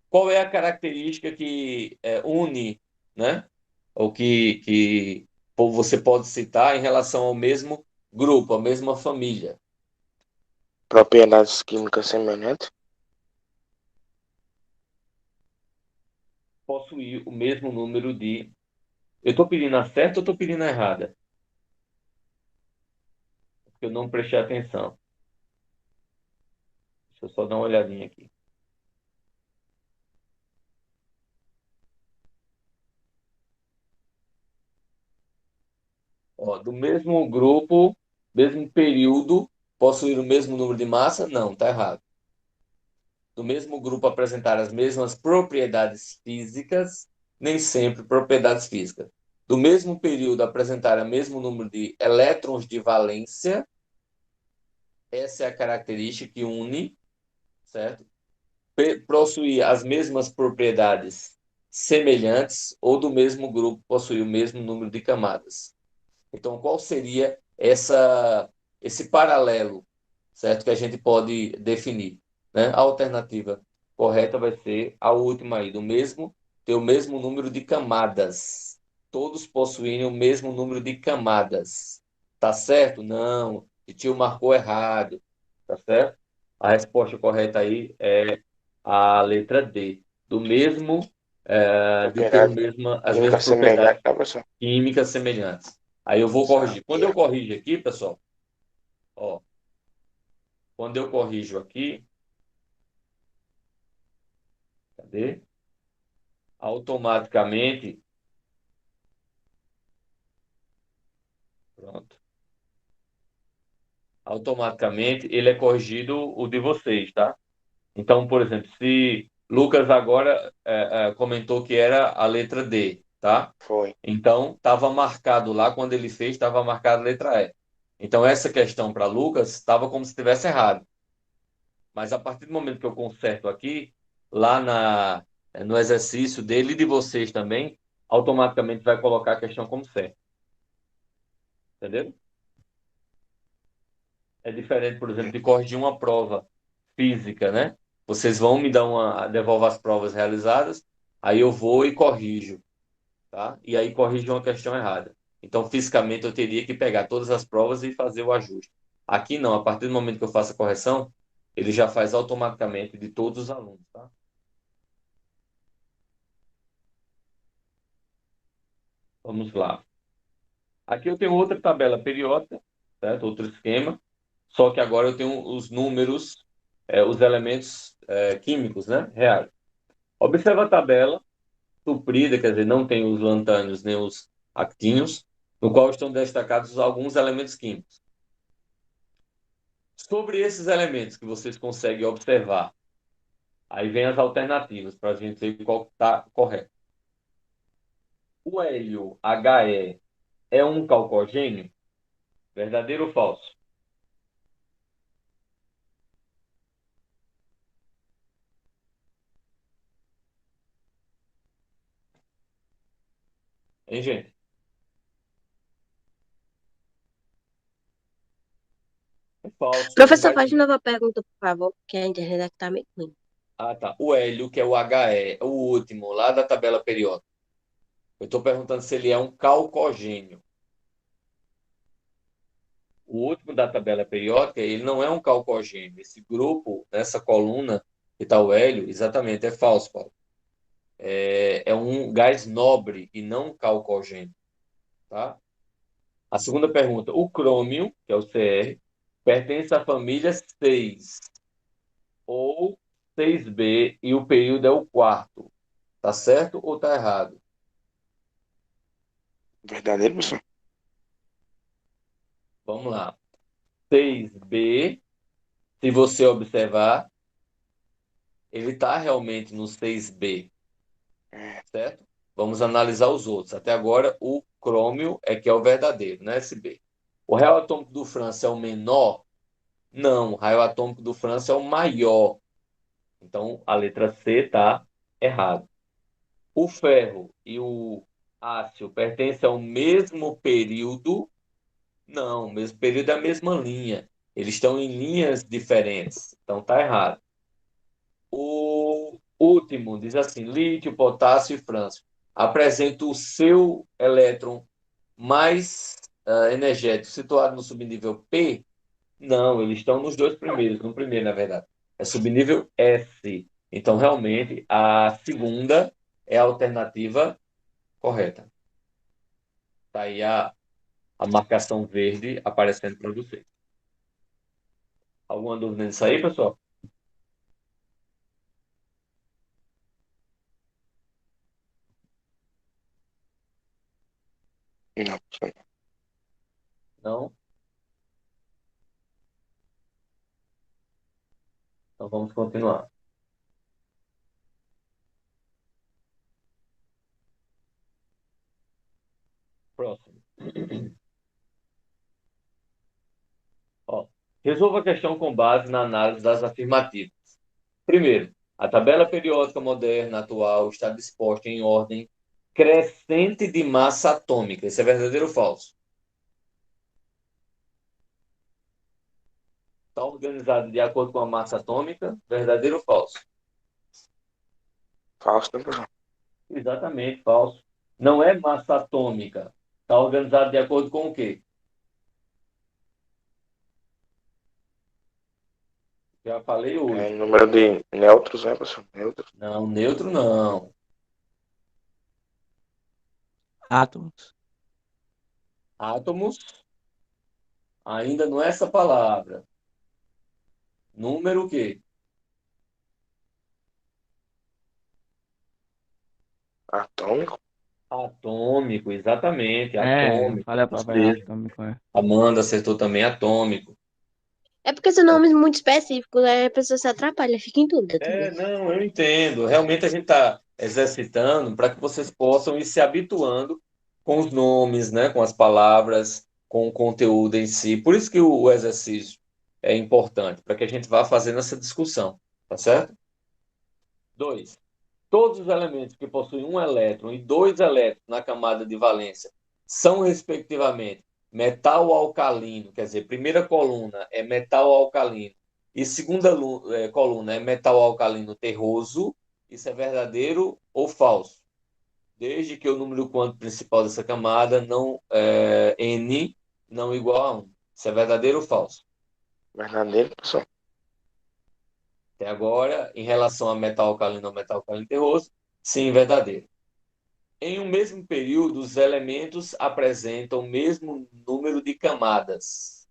qual é a característica que une, né? Ou que você pode citar em relação ao mesmo grupo, a mesma família? Propriedades químicas semelhantes. Possuir o mesmo número de. Eu estou pedindo a certa ou estou pedindo a errada? Porque eu não prestei atenção. Deixa eu só dar uma olhadinha aqui. Ó, do mesmo grupo, mesmo período, possuir o mesmo número de massa? Não, está errado. Do mesmo grupo apresentar as mesmas propriedades físicas? Nem sempre propriedades físicas. Do mesmo período apresentar o mesmo número de elétrons de valência? Essa é a característica que une, certo? Possuir as mesmas propriedades semelhantes ou do mesmo grupo possuir o mesmo número de camadas. Então, qual seria esse paralelo, certo? Que a gente pode definir, né? A alternativa correta vai ser a última aí, ter o mesmo número de camadas. Todos possuírem o mesmo número de camadas. Tá certo? Não. O tio marcou errado. Tá certo? A resposta correta aí é a letra D. Do mesmo, de ter Propriedade as química mesmas semelhante, propriedades tá, professor? químicas semelhantes. Aí eu vou corrigir. Quando eu Sabia. corrijo aqui, pessoal, ó, quando eu corrijo aqui, cadê? Automaticamente, pronto. Automaticamente ele é corrigido o de vocês, tá? Então, por exemplo, se Lucas agora comentou que era a letra D, tá? Foi. Então, estava marcado lá, quando ele fez, estava marcado a letra E. Então, essa questão para Lucas estava como se estivesse errado. Mas a partir do momento que eu conserto aqui, lá no exercício dele e de vocês também, automaticamente vai colocar a questão como certa. Entendeu? É diferente, por exemplo, de corrigir uma prova física, né? Vocês vão me dar devolver as provas realizadas, aí eu vou e corrijo, tá? E aí corrige uma questão errada. Então, fisicamente, eu teria que pegar todas as provas e fazer o ajuste. Aqui não, a partir do momento que eu faço a correção, ele já faz automaticamente de todos os alunos, tá? Vamos lá. Aqui eu tenho outra tabela periódica, certo? Outro esquema, só que agora eu tenho os números, os elementos químicos, né? Reais. Observa a tabela suprida, quer dizer, não tem os lantânios nem os actínios, no qual estão destacados alguns elementos químicos. Sobre esses elementos que vocês conseguem observar, aí vem as alternativas para a gente ver qual está correto. O hélio He é um calcogênio? Verdadeiro ou falso? Hein, gente? É falso. Ele não Professor, vai. faz de novo a pergunta, por favor, que a internet aqui tá meio ruim. Ah, tá. O hélio, que é o He, o último, lá da tabela periódica. Eu estou perguntando se ele é um calcogênio. O último da tabela periódica, ele não é um calcogênio. Esse grupo, essa coluna que está o hélio, exatamente, é falso, Paulo. É um gás nobre e não um calcogênio, tá? A segunda pergunta, o crômio, que é o Cr, pertence à família 6 ou 6b e o período é o quarto. Tá certo ou tá errado? Verdadeiro, professor? Vamos lá. 6b, se você observar, ele está realmente no 6b, É, certo? Vamos analisar os outros. Até agora, o crômio é que é o verdadeiro, né? SB. O raio atômico do França é o menor? Não, o raio atômico do França é o maior. Então, a letra C está errada. O ferro e o ácio pertencem ao mesmo período? Não, o mesmo período é a mesma linha. Eles estão em linhas diferentes. Então, está errado. O último diz assim: lítio, potássio e frâncio apresenta o seu elétron mais energético situado no subnível P? Não, eles estão nos dois primeiros, no primeiro, na verdade. É subnível S. Então, realmente, a segunda é a alternativa correta. Está aí a marcação verde aparecendo para você. Alguma dúvida nisso aí, pessoal? não, professor. Não? Então vamos continuar. Próximo. Ó, resolva a questão com base na análise das afirmativas. Primeiro, a tabela periódica moderna atual está disposta em ordem crescente de massa atômica. Isso é verdadeiro ou falso? Está organizado de acordo com a massa atômica? Verdadeiro ou falso? Falso, né, professor? Exatamente, falso. Não é massa atômica. Está organizado de acordo com o quê? Já falei É hoje. número de nêutrons, né, professor? Nêutrons. Não, neutro não. Átomos. Átomos, ainda não é essa palavra. Número o quê? Atômico. Atômico, exatamente, Eu atômico. falei a Isso palavra mesmo. atômico, é. Amanda acertou também atômico. É porque são nomes muito específicos, aí a pessoa se atrapalha, fica em dúvida também. Não, eu entendo. Realmente a gente está exercitando para que vocês possam ir se habituando com os nomes, né, com as palavras, com o conteúdo em si. Por isso que o exercício é importante, para que a gente vá fazendo essa discussão, tá certo? 2. Todos os elementos que possuem um elétron e dois elétrons na camada de valência são, respectivamente, metal alcalino, quer dizer, primeira coluna é metal alcalino e segunda coluna é metal alcalino terroso. Isso é verdadeiro ou falso? desde que o número quântico principal dessa camada não N não igual a 1. Isso é verdadeiro ou falso? Verdadeiro, professor. Até agora, em relação a metal alcalino ou metal alcalino terroso, sim, verdadeiro. Em um mesmo período, os elementos apresentam o mesmo número de camadas.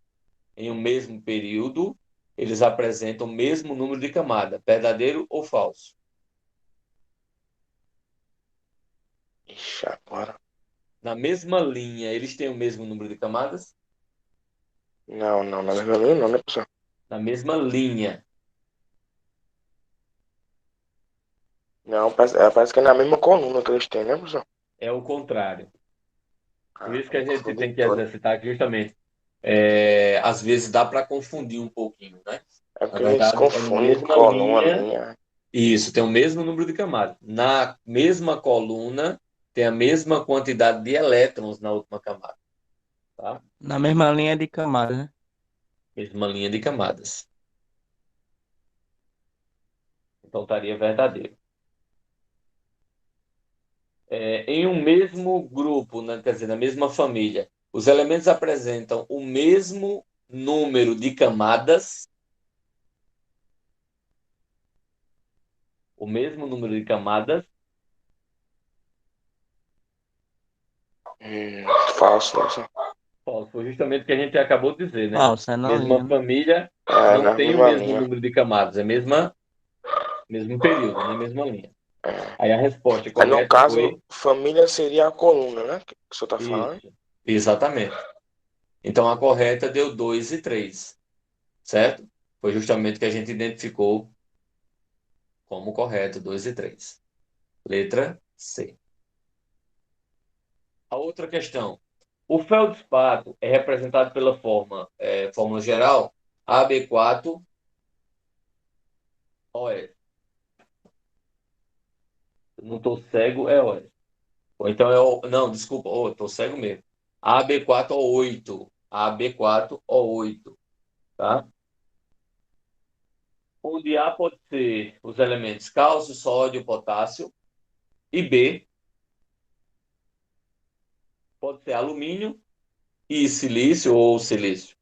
Em um mesmo período, eles apresentam o mesmo número de camadas. Verdadeiro ou falso? Ixi, agora. Na mesma linha, eles têm o mesmo número de camadas? Não, não, na mesma linha não, né, professor? Na mesma linha. Não, parece que é na mesma coluna que eles têm, né, professor? É o contrário. Por Ah, isso que a gente tem que confunditório. exercitar aqui justamente. Às vezes dá para confundir um pouquinho, né? É Na porque eles verdade, é na confundem mesma coluna, linha. linha. Isso, tem o mesmo número de camadas. Na mesma coluna, tem a mesma quantidade de elétrons na última camada, tá? Na mesma linha de camada, né? Mesma linha de camadas. Então, estaria verdadeiro. Em um mesmo grupo, né, quer dizer, na mesma família, os elementos apresentam o mesmo número de camadas, o mesmo número de camadas. Falso, né, professor? Falso, foi justamente o que a gente acabou de dizer, né? Falsa, é na linha, Mesma né? família É, não na tem o mesma mesmo linha. número de camadas, é mesmo período, né? Mesma linha. É. Aí a resposta Aí, no correta caso, foi família seria a coluna, né? Que o senhor tá falando. isso. Exatamente. Então a correta deu 2 e 3, certo? Foi justamente o que a gente identificou como correto, 2 e 3. Letra C. A outra questão. O feldespato é representado pela fórmula geral AB4OS. Não estou cego, é OS. Ou então não, desculpa, estou cego mesmo. AB4O8. AB4O8, tá? Onde A pode ser os elementos cálcio, sódio, potássio. E B pode ser alumínio e silício ou silício.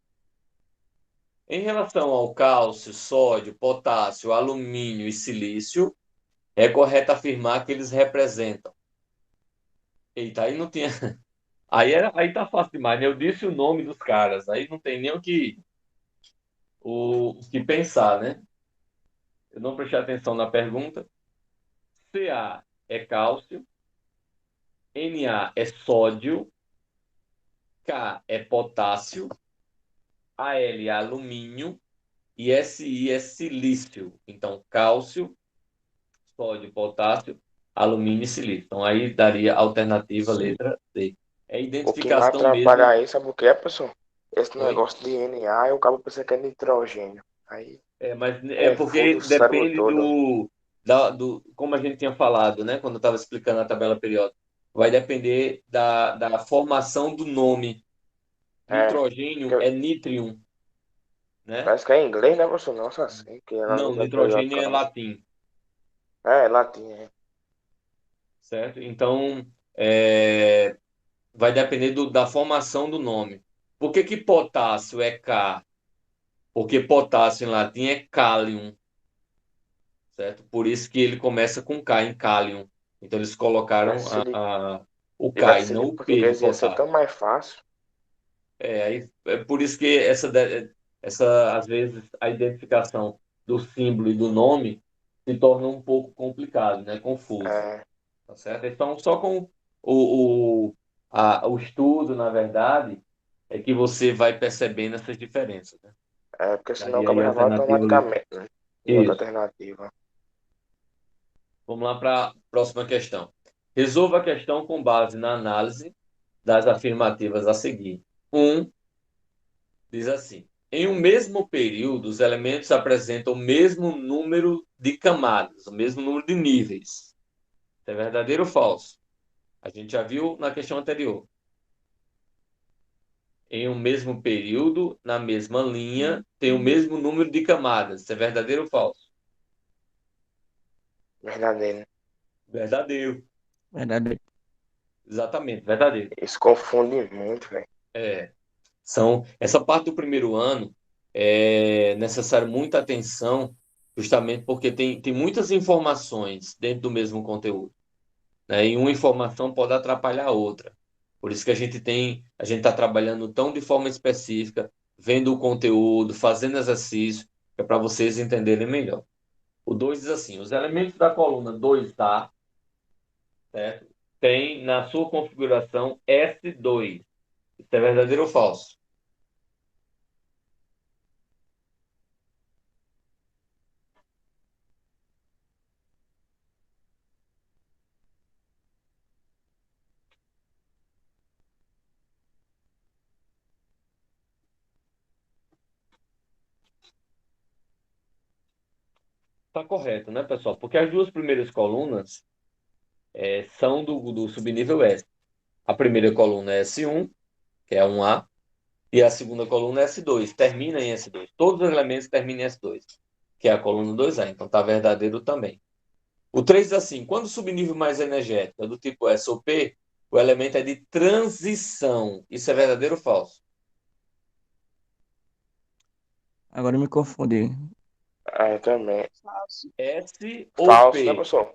Em relação ao cálcio, sódio, potássio, alumínio e silício, é correto afirmar que eles representam. Eita, aí não tinha. Aí tá fácil demais, né? Eu disse o nome dos caras, aí não tem nem o que pensar, né? Eu não prestei atenção na pergunta. Ca é cálcio, Na é sódio, K é potássio, Al é alumínio e Si é silício. Então, cálcio, sódio, potássio, alumínio e silício. Então, aí daria a alternativa letra D. É a O que mais identificação atrapalha mesmo. aí, sabe o que é, professor? Esse Oi? negócio de Na, eu acabo pensando que é nitrogênio. Aí Mas é confunde porque o cérebro depende todo. como a gente tinha falado, né? Quando eu estava explicando a tabela periódica. Vai depender da formação do nome. É, Nitrogênio porque é nitrium, né? parece que é em inglês, né, professor? Nossa, assim, que é na Não, letra nitrogênio periódica, é não. latim, É, latim, é. certo? Então, vai depender da formação do nome. Por que que potássio é K? Porque potássio em latim é kalium, certo? Por isso que ele começa com K em kalium. Então, eles colocaram Mas se ele o K e tivesse não sido em o P de português, ia ser potássio. tão mais fácil. É por isso que às vezes, a identificação do símbolo e do nome se torna um pouco complicado, né? Confuso, É, tá certo? Então, só com o estudo, na verdade, é que você vai percebendo essas diferenças, né? porque senão Daria aí acaba a já vai alternativa letra. automaticamente, né? Em outra Isso. alternativa. Vamos lá para a próxima questão. Resolva a questão com base na análise das afirmativas a seguir. Diz assim: em um mesmo período, os elementos apresentam o mesmo número de camadas, o mesmo número de níveis. Isso é verdadeiro ou falso? A gente já viu na questão anterior. Em um mesmo período, na mesma linha, tem o mesmo número de camadas. Isso é verdadeiro ou falso? Verdadeiro. Verdadeiro. Verdade. Exatamente, verdadeiro. Isso confunde muito, velho. É, essa parte do primeiro ano é necessário muita atenção, justamente porque tem muitas informações dentro do mesmo conteúdo, né? E uma informação pode atrapalhar a outra. Por isso que a gente está trabalhando tão de forma específica, vendo o conteúdo, fazendo exercício, é para vocês entenderem melhor. O 2 diz assim: os elementos da coluna 2A, certo? Tem na sua configuração S2. Isso é verdadeiro ou falso? Está correto, né, pessoal? Porque as duas primeiras colunas são do subnível S. A primeira coluna é S1, que é 1A, e a segunda coluna é S2, termina em S2. Todos os elementos terminam em S2, que é a coluna 2A. Então está verdadeiro também. O 3 diz assim: quando o subnível mais energético é do tipo S ou P, o elemento é de transição. Isso é verdadeiro ou falso? Agora eu me confundi. Aí também. Falso. S ou Falso, né, P? professor?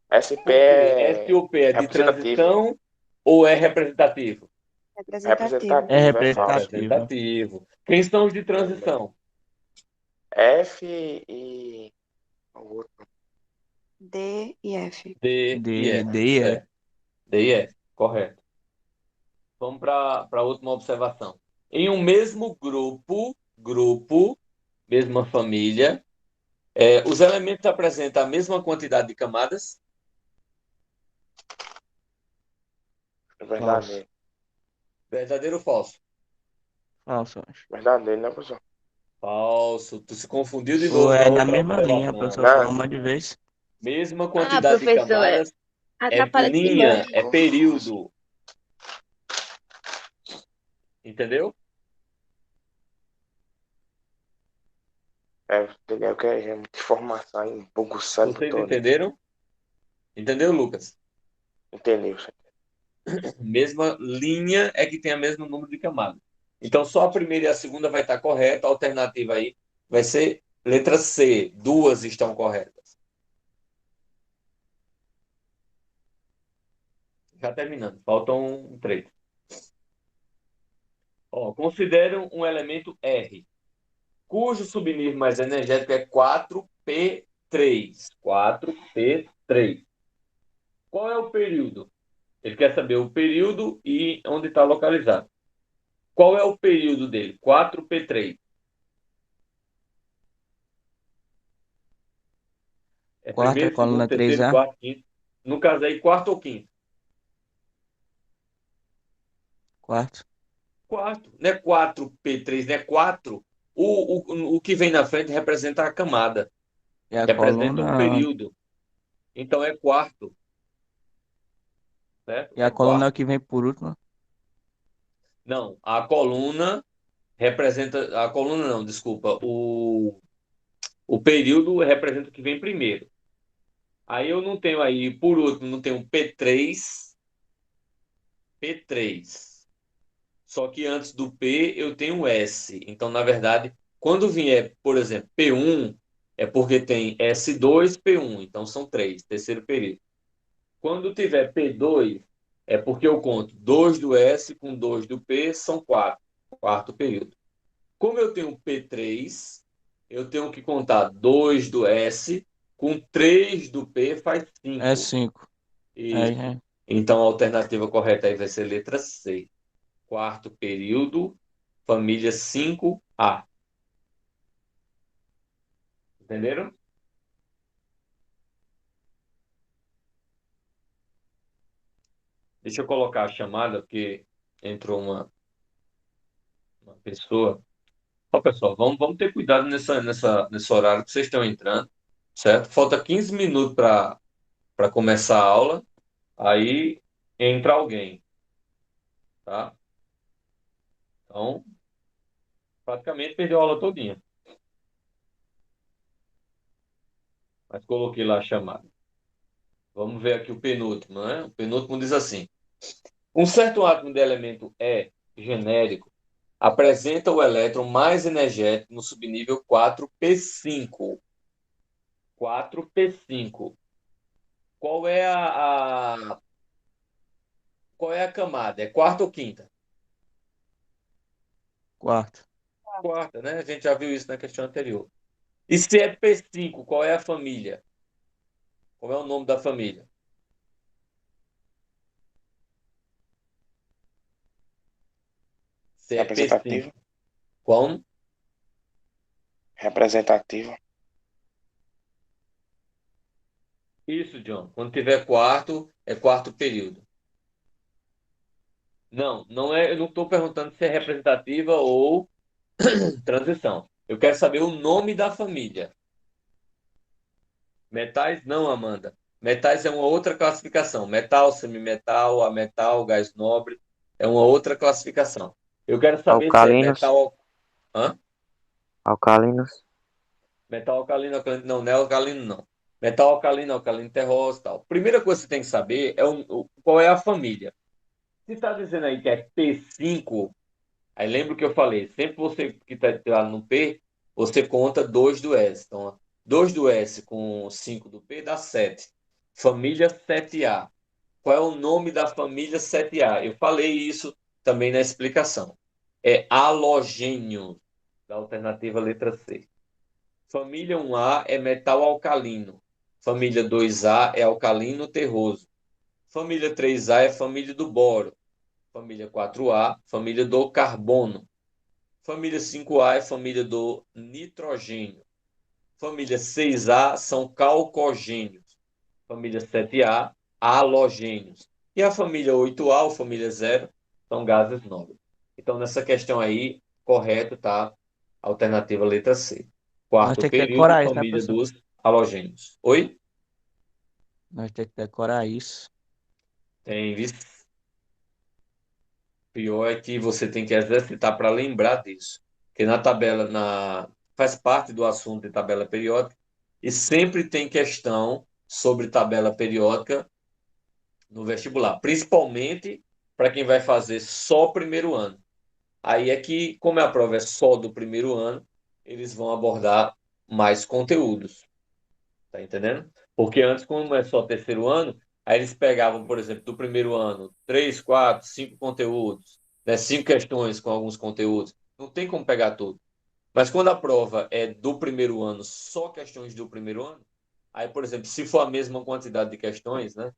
SP Por quê? S é ou P é de representativo. transição ou é representativo? Representativo. É Representativo, é falso. representativo. Representativo. Quem são os de Também. transição? F e o outro. D e F. D e D, F. D e F. Certo. D e F, correto. Vamos para a última observação. Em um mesmo grupo, mesma família, os elementos apresentam a mesma quantidade de camadas? É Falso. verdadeiro. Verdadeiro ou falso? Falso, eu acho. Verdadeiro, né, professor? Falso. Tu se confundiu de Ou novo na é na outra mesma linha, a observação. pessoa falou Não, uma de vez. Mesma Ah, quantidade de professor, camadas é atrapalha demais. linha, é período. Entendeu? entendeu? Que é muita informação aí, buga o cérebro Vocês todo. entenderam? Entendeu, Lucas? Entendeu? Mesma linha é que tem o mesmo número de camadas. Então, só a primeira e a segunda vai estar correta. A alternativa aí vai ser letra C. Duas estão corretas. Já terminando. Faltam três. Ó, considere um elemento R, cujo subnível mais energético é 4P3. 4P3. Qual é o período? Ele quer saber o período e onde está localizado. Qual é o período dele? 4P3. É Quarta é primeiro, segundo, coluna terceiro, 3A. quarto, quinto. No caso aí, quarto ou quinto? Quarto. Quarto. Não é 4P3, não é 4. O que vem na frente representa a camada, E a representa o coluna. período. Então é quarto, certo? E É a coluna é o quarto. que vem por último. Não, a coluna representa. A coluna não, desculpa. O período representa o que vem primeiro. Aí eu não tenho aí, por último, não tenho P3, P3. Só que antes do P eu tenho S. Então, na verdade, quando vier, por exemplo, P1, é porque tem S2, P1. Então, são três, terceiro período. Quando tiver P2, é porque eu conto 2 do S com 2 do P, são quatro, quarto período. Como eu tenho P3, eu tenho que contar 2 do S com 3 do P, faz É 5. 5. É, Isso. é. Então, a alternativa correta aí vai ser letra C. Quarto período, família 5A. Entenderam? Deixa eu colocar a chamada, porque entrou uma pessoa. Ó, pessoal, vamos ter cuidado nesse horário que vocês estão entrando, certo? Falta 15 minutos para começar a aula, aí entra alguém, tá? Então, praticamente perdeu a aula todinha. Mas coloquei lá a chamada. Vamos ver aqui o penúltimo, né? O penúltimo diz assim: Um certo átomo de elemento E genérico apresenta o elétron mais energético no subnível 4p5. 4p5. Qual é qual é a camada? É quarta ou quinta? Quarto. Quarta, né? A gente já viu isso na questão anterior. E se é P5, qual é a família? Qual é o nome da família? Se é P5. Representativo. Qual? Representativo. Isso, John. Quando tiver quarto, é quarto período. Não, não é. Eu não estou perguntando se é representativa ou transição. Eu quero saber o nome da família. Metais, não, Amanda. Metais é uma outra classificação. Metal, semimetal, ametal, gás nobre. É uma outra classificação. Eu quero saber se é Alcalinos, metal. Hã? alcalinos, Metal alcalino, alcalino. Não, não é alcalino, não. Metal alcalino, alcalino terroso, tal. Primeira coisa que você tem que saber é qual é a família. Se está dizendo aí que é P5, aí lembra o que eu falei. Sempre você que está no P, você conta 2 do S. Então, 2 do S com 5 do P dá 7. Família 7A. Qual é o nome da família 7A? Eu falei isso também na explicação. É halogênio, da alternativa letra C. Família 1A é metal alcalino. Família 2A é alcalino terroso. Família 3A é família do boro. Família 4A, família do carbono. Família 5A é família do nitrogênio. Família 6A são calcogênios. Família 7A, halogênios. E a família 8A, ou família 0, são gases nobres. Então, nessa questão aí, correto tá? Alternativa letra C. Nós Quarto temos que período, decorar isso, né, família professor? dos halogênios. Oi? Nós temos que decorar isso. Tem, pior é que você tem que exercitar para lembrar disso. Porque na tabela, faz parte do assunto de tabela periódica, e sempre tem questão sobre tabela periódica no vestibular, principalmente para quem vai fazer só o primeiro ano. Aí é que, como a prova é só do primeiro ano, eles vão abordar mais conteúdos. Tá entendendo? Porque antes, como é só terceiro ano, aí eles pegavam, por exemplo, do primeiro ano, três, quatro, cinco conteúdos, né? Cinco questões com alguns conteúdos. Não tem como pegar tudo. Mas quando a prova é do primeiro ano, só questões do primeiro ano, aí, por exemplo, se for a mesma quantidade de questões, né?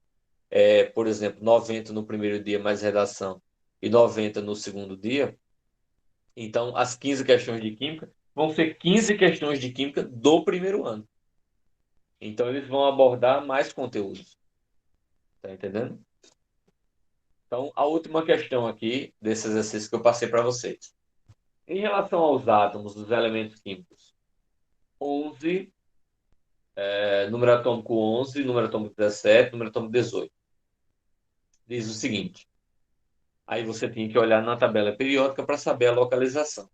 Por exemplo, 90 no primeiro dia mais redação e 90 no segundo dia, então as 15 questões de química vão ser 15 questões de química do primeiro ano. Então eles vão abordar mais conteúdos. Tá entendendo? Então, a última questão aqui desse exercício que eu passei para vocês. Em relação aos átomos dos elementos químicos, 11, número atômico 11, número atômico 17, número atômico 18. Diz o seguinte. Aí você tem que olhar na tabela periódica para saber a localização.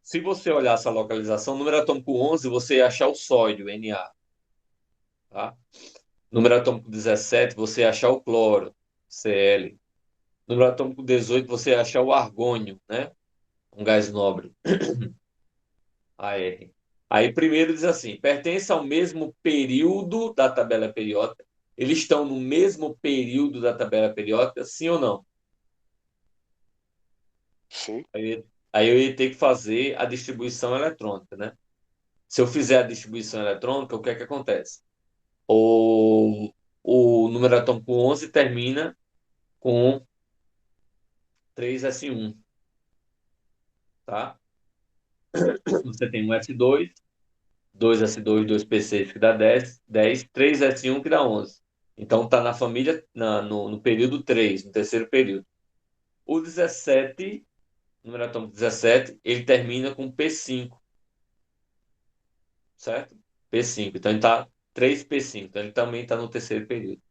Se você olhar essa localização, número atômico 11, você ia achar o sódio, Na. Tá? Número atômico 17, você ia achar o cloro, Cl. Número atômico 18, você ia achar o argônio, né? Um gás nobre, Ar. Aí primeiro diz assim, pertence ao mesmo período da tabela periódica. Eles estão no mesmo período da tabela periódica, sim ou não? Sim. Aí eu ia ter que fazer a distribuição eletrônica, né? Se eu fizer a distribuição eletrônica, o que é que acontece? O número atômico 11 termina com 3s1, tá? Você tem um S2, 2s2, 2p6 que dá 10, 10, 3s1 que dá 11. Então está na família, no período 3, no terceiro período. O 17, número atômico 17, ele termina com P5, certo? P5. Então ele está 3p5, então ele também está no terceiro período.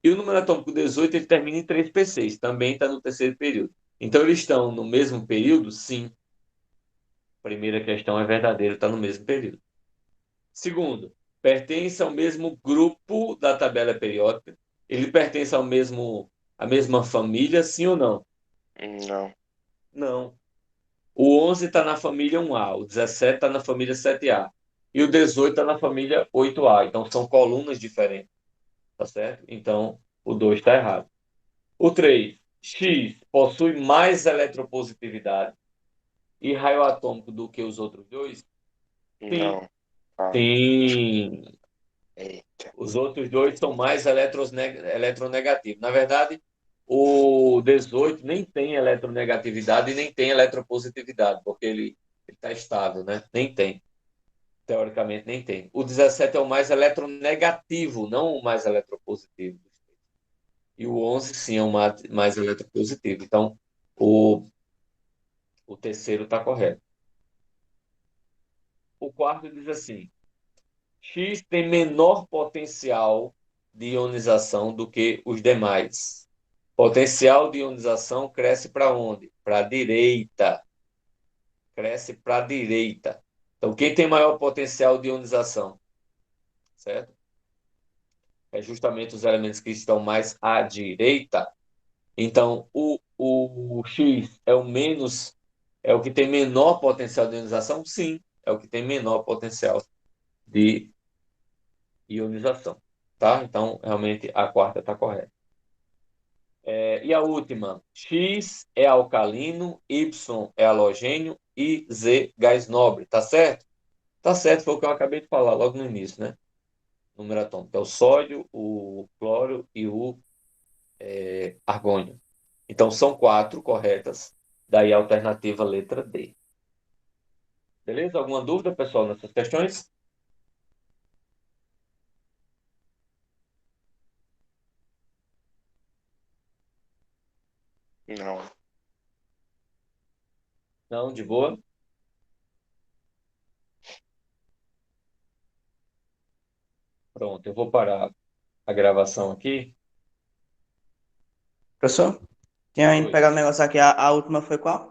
E o número atômico 18, ele termina em 3p6, também está no terceiro período. Então eles estão no mesmo período? Sim. Primeira questão é verdadeira, está no mesmo período. Segundo, pertence ao mesmo grupo da tabela periódica? Ele pertence à mesma família, sim ou não? Não. Não. O 11 está na família 1A, o 17 está na família 7A e o 18 está na família 8A. Então, são colunas diferentes, tá certo? Então, o 2 está errado. O 3, X possui mais eletropositividade e raio atômico do que os outros dois? Sim. Não. Ah, Sim. eita. Os outros dois são mais eletronegativos. Na verdade, o 18 nem tem eletronegatividade e nem tem eletropositividade, porque ele está estável, né? Nem tem. Teoricamente, nem tem. O 17 é o mais eletronegativo, não o mais eletropositivo. E o 11, sim, é o mais eletropositivo. Então, o, o terceiro está correto. O quarto diz assim: X tem menor potencial de ionização do que os demais. Potencial de ionização cresce para onde? Para a direita. Cresce para a direita. Então, quem tem maior potencial de ionização? Certo? É justamente os elementos que estão mais à direita. Então, o X é o menos, é o que tem menor potencial de ionização? Sim, é o que tem menor potencial de ionização. Tá? Então, realmente, a quarta está correta. E a última, X é alcalino, Y é halogênio e Z gás nobre, tá certo? Tá certo, foi o que eu acabei de falar logo no início, né? Número atômico, é o sódio, o cloro e o argônio. Então, são quatro corretas, daí a alternativa letra D. Beleza? Alguma dúvida, pessoal, nessas questões? Não. Não, de boa? Pronto, eu vou parar a gravação aqui. Professor, tinha ido Oi. pegar o negócio aqui, a última foi qual?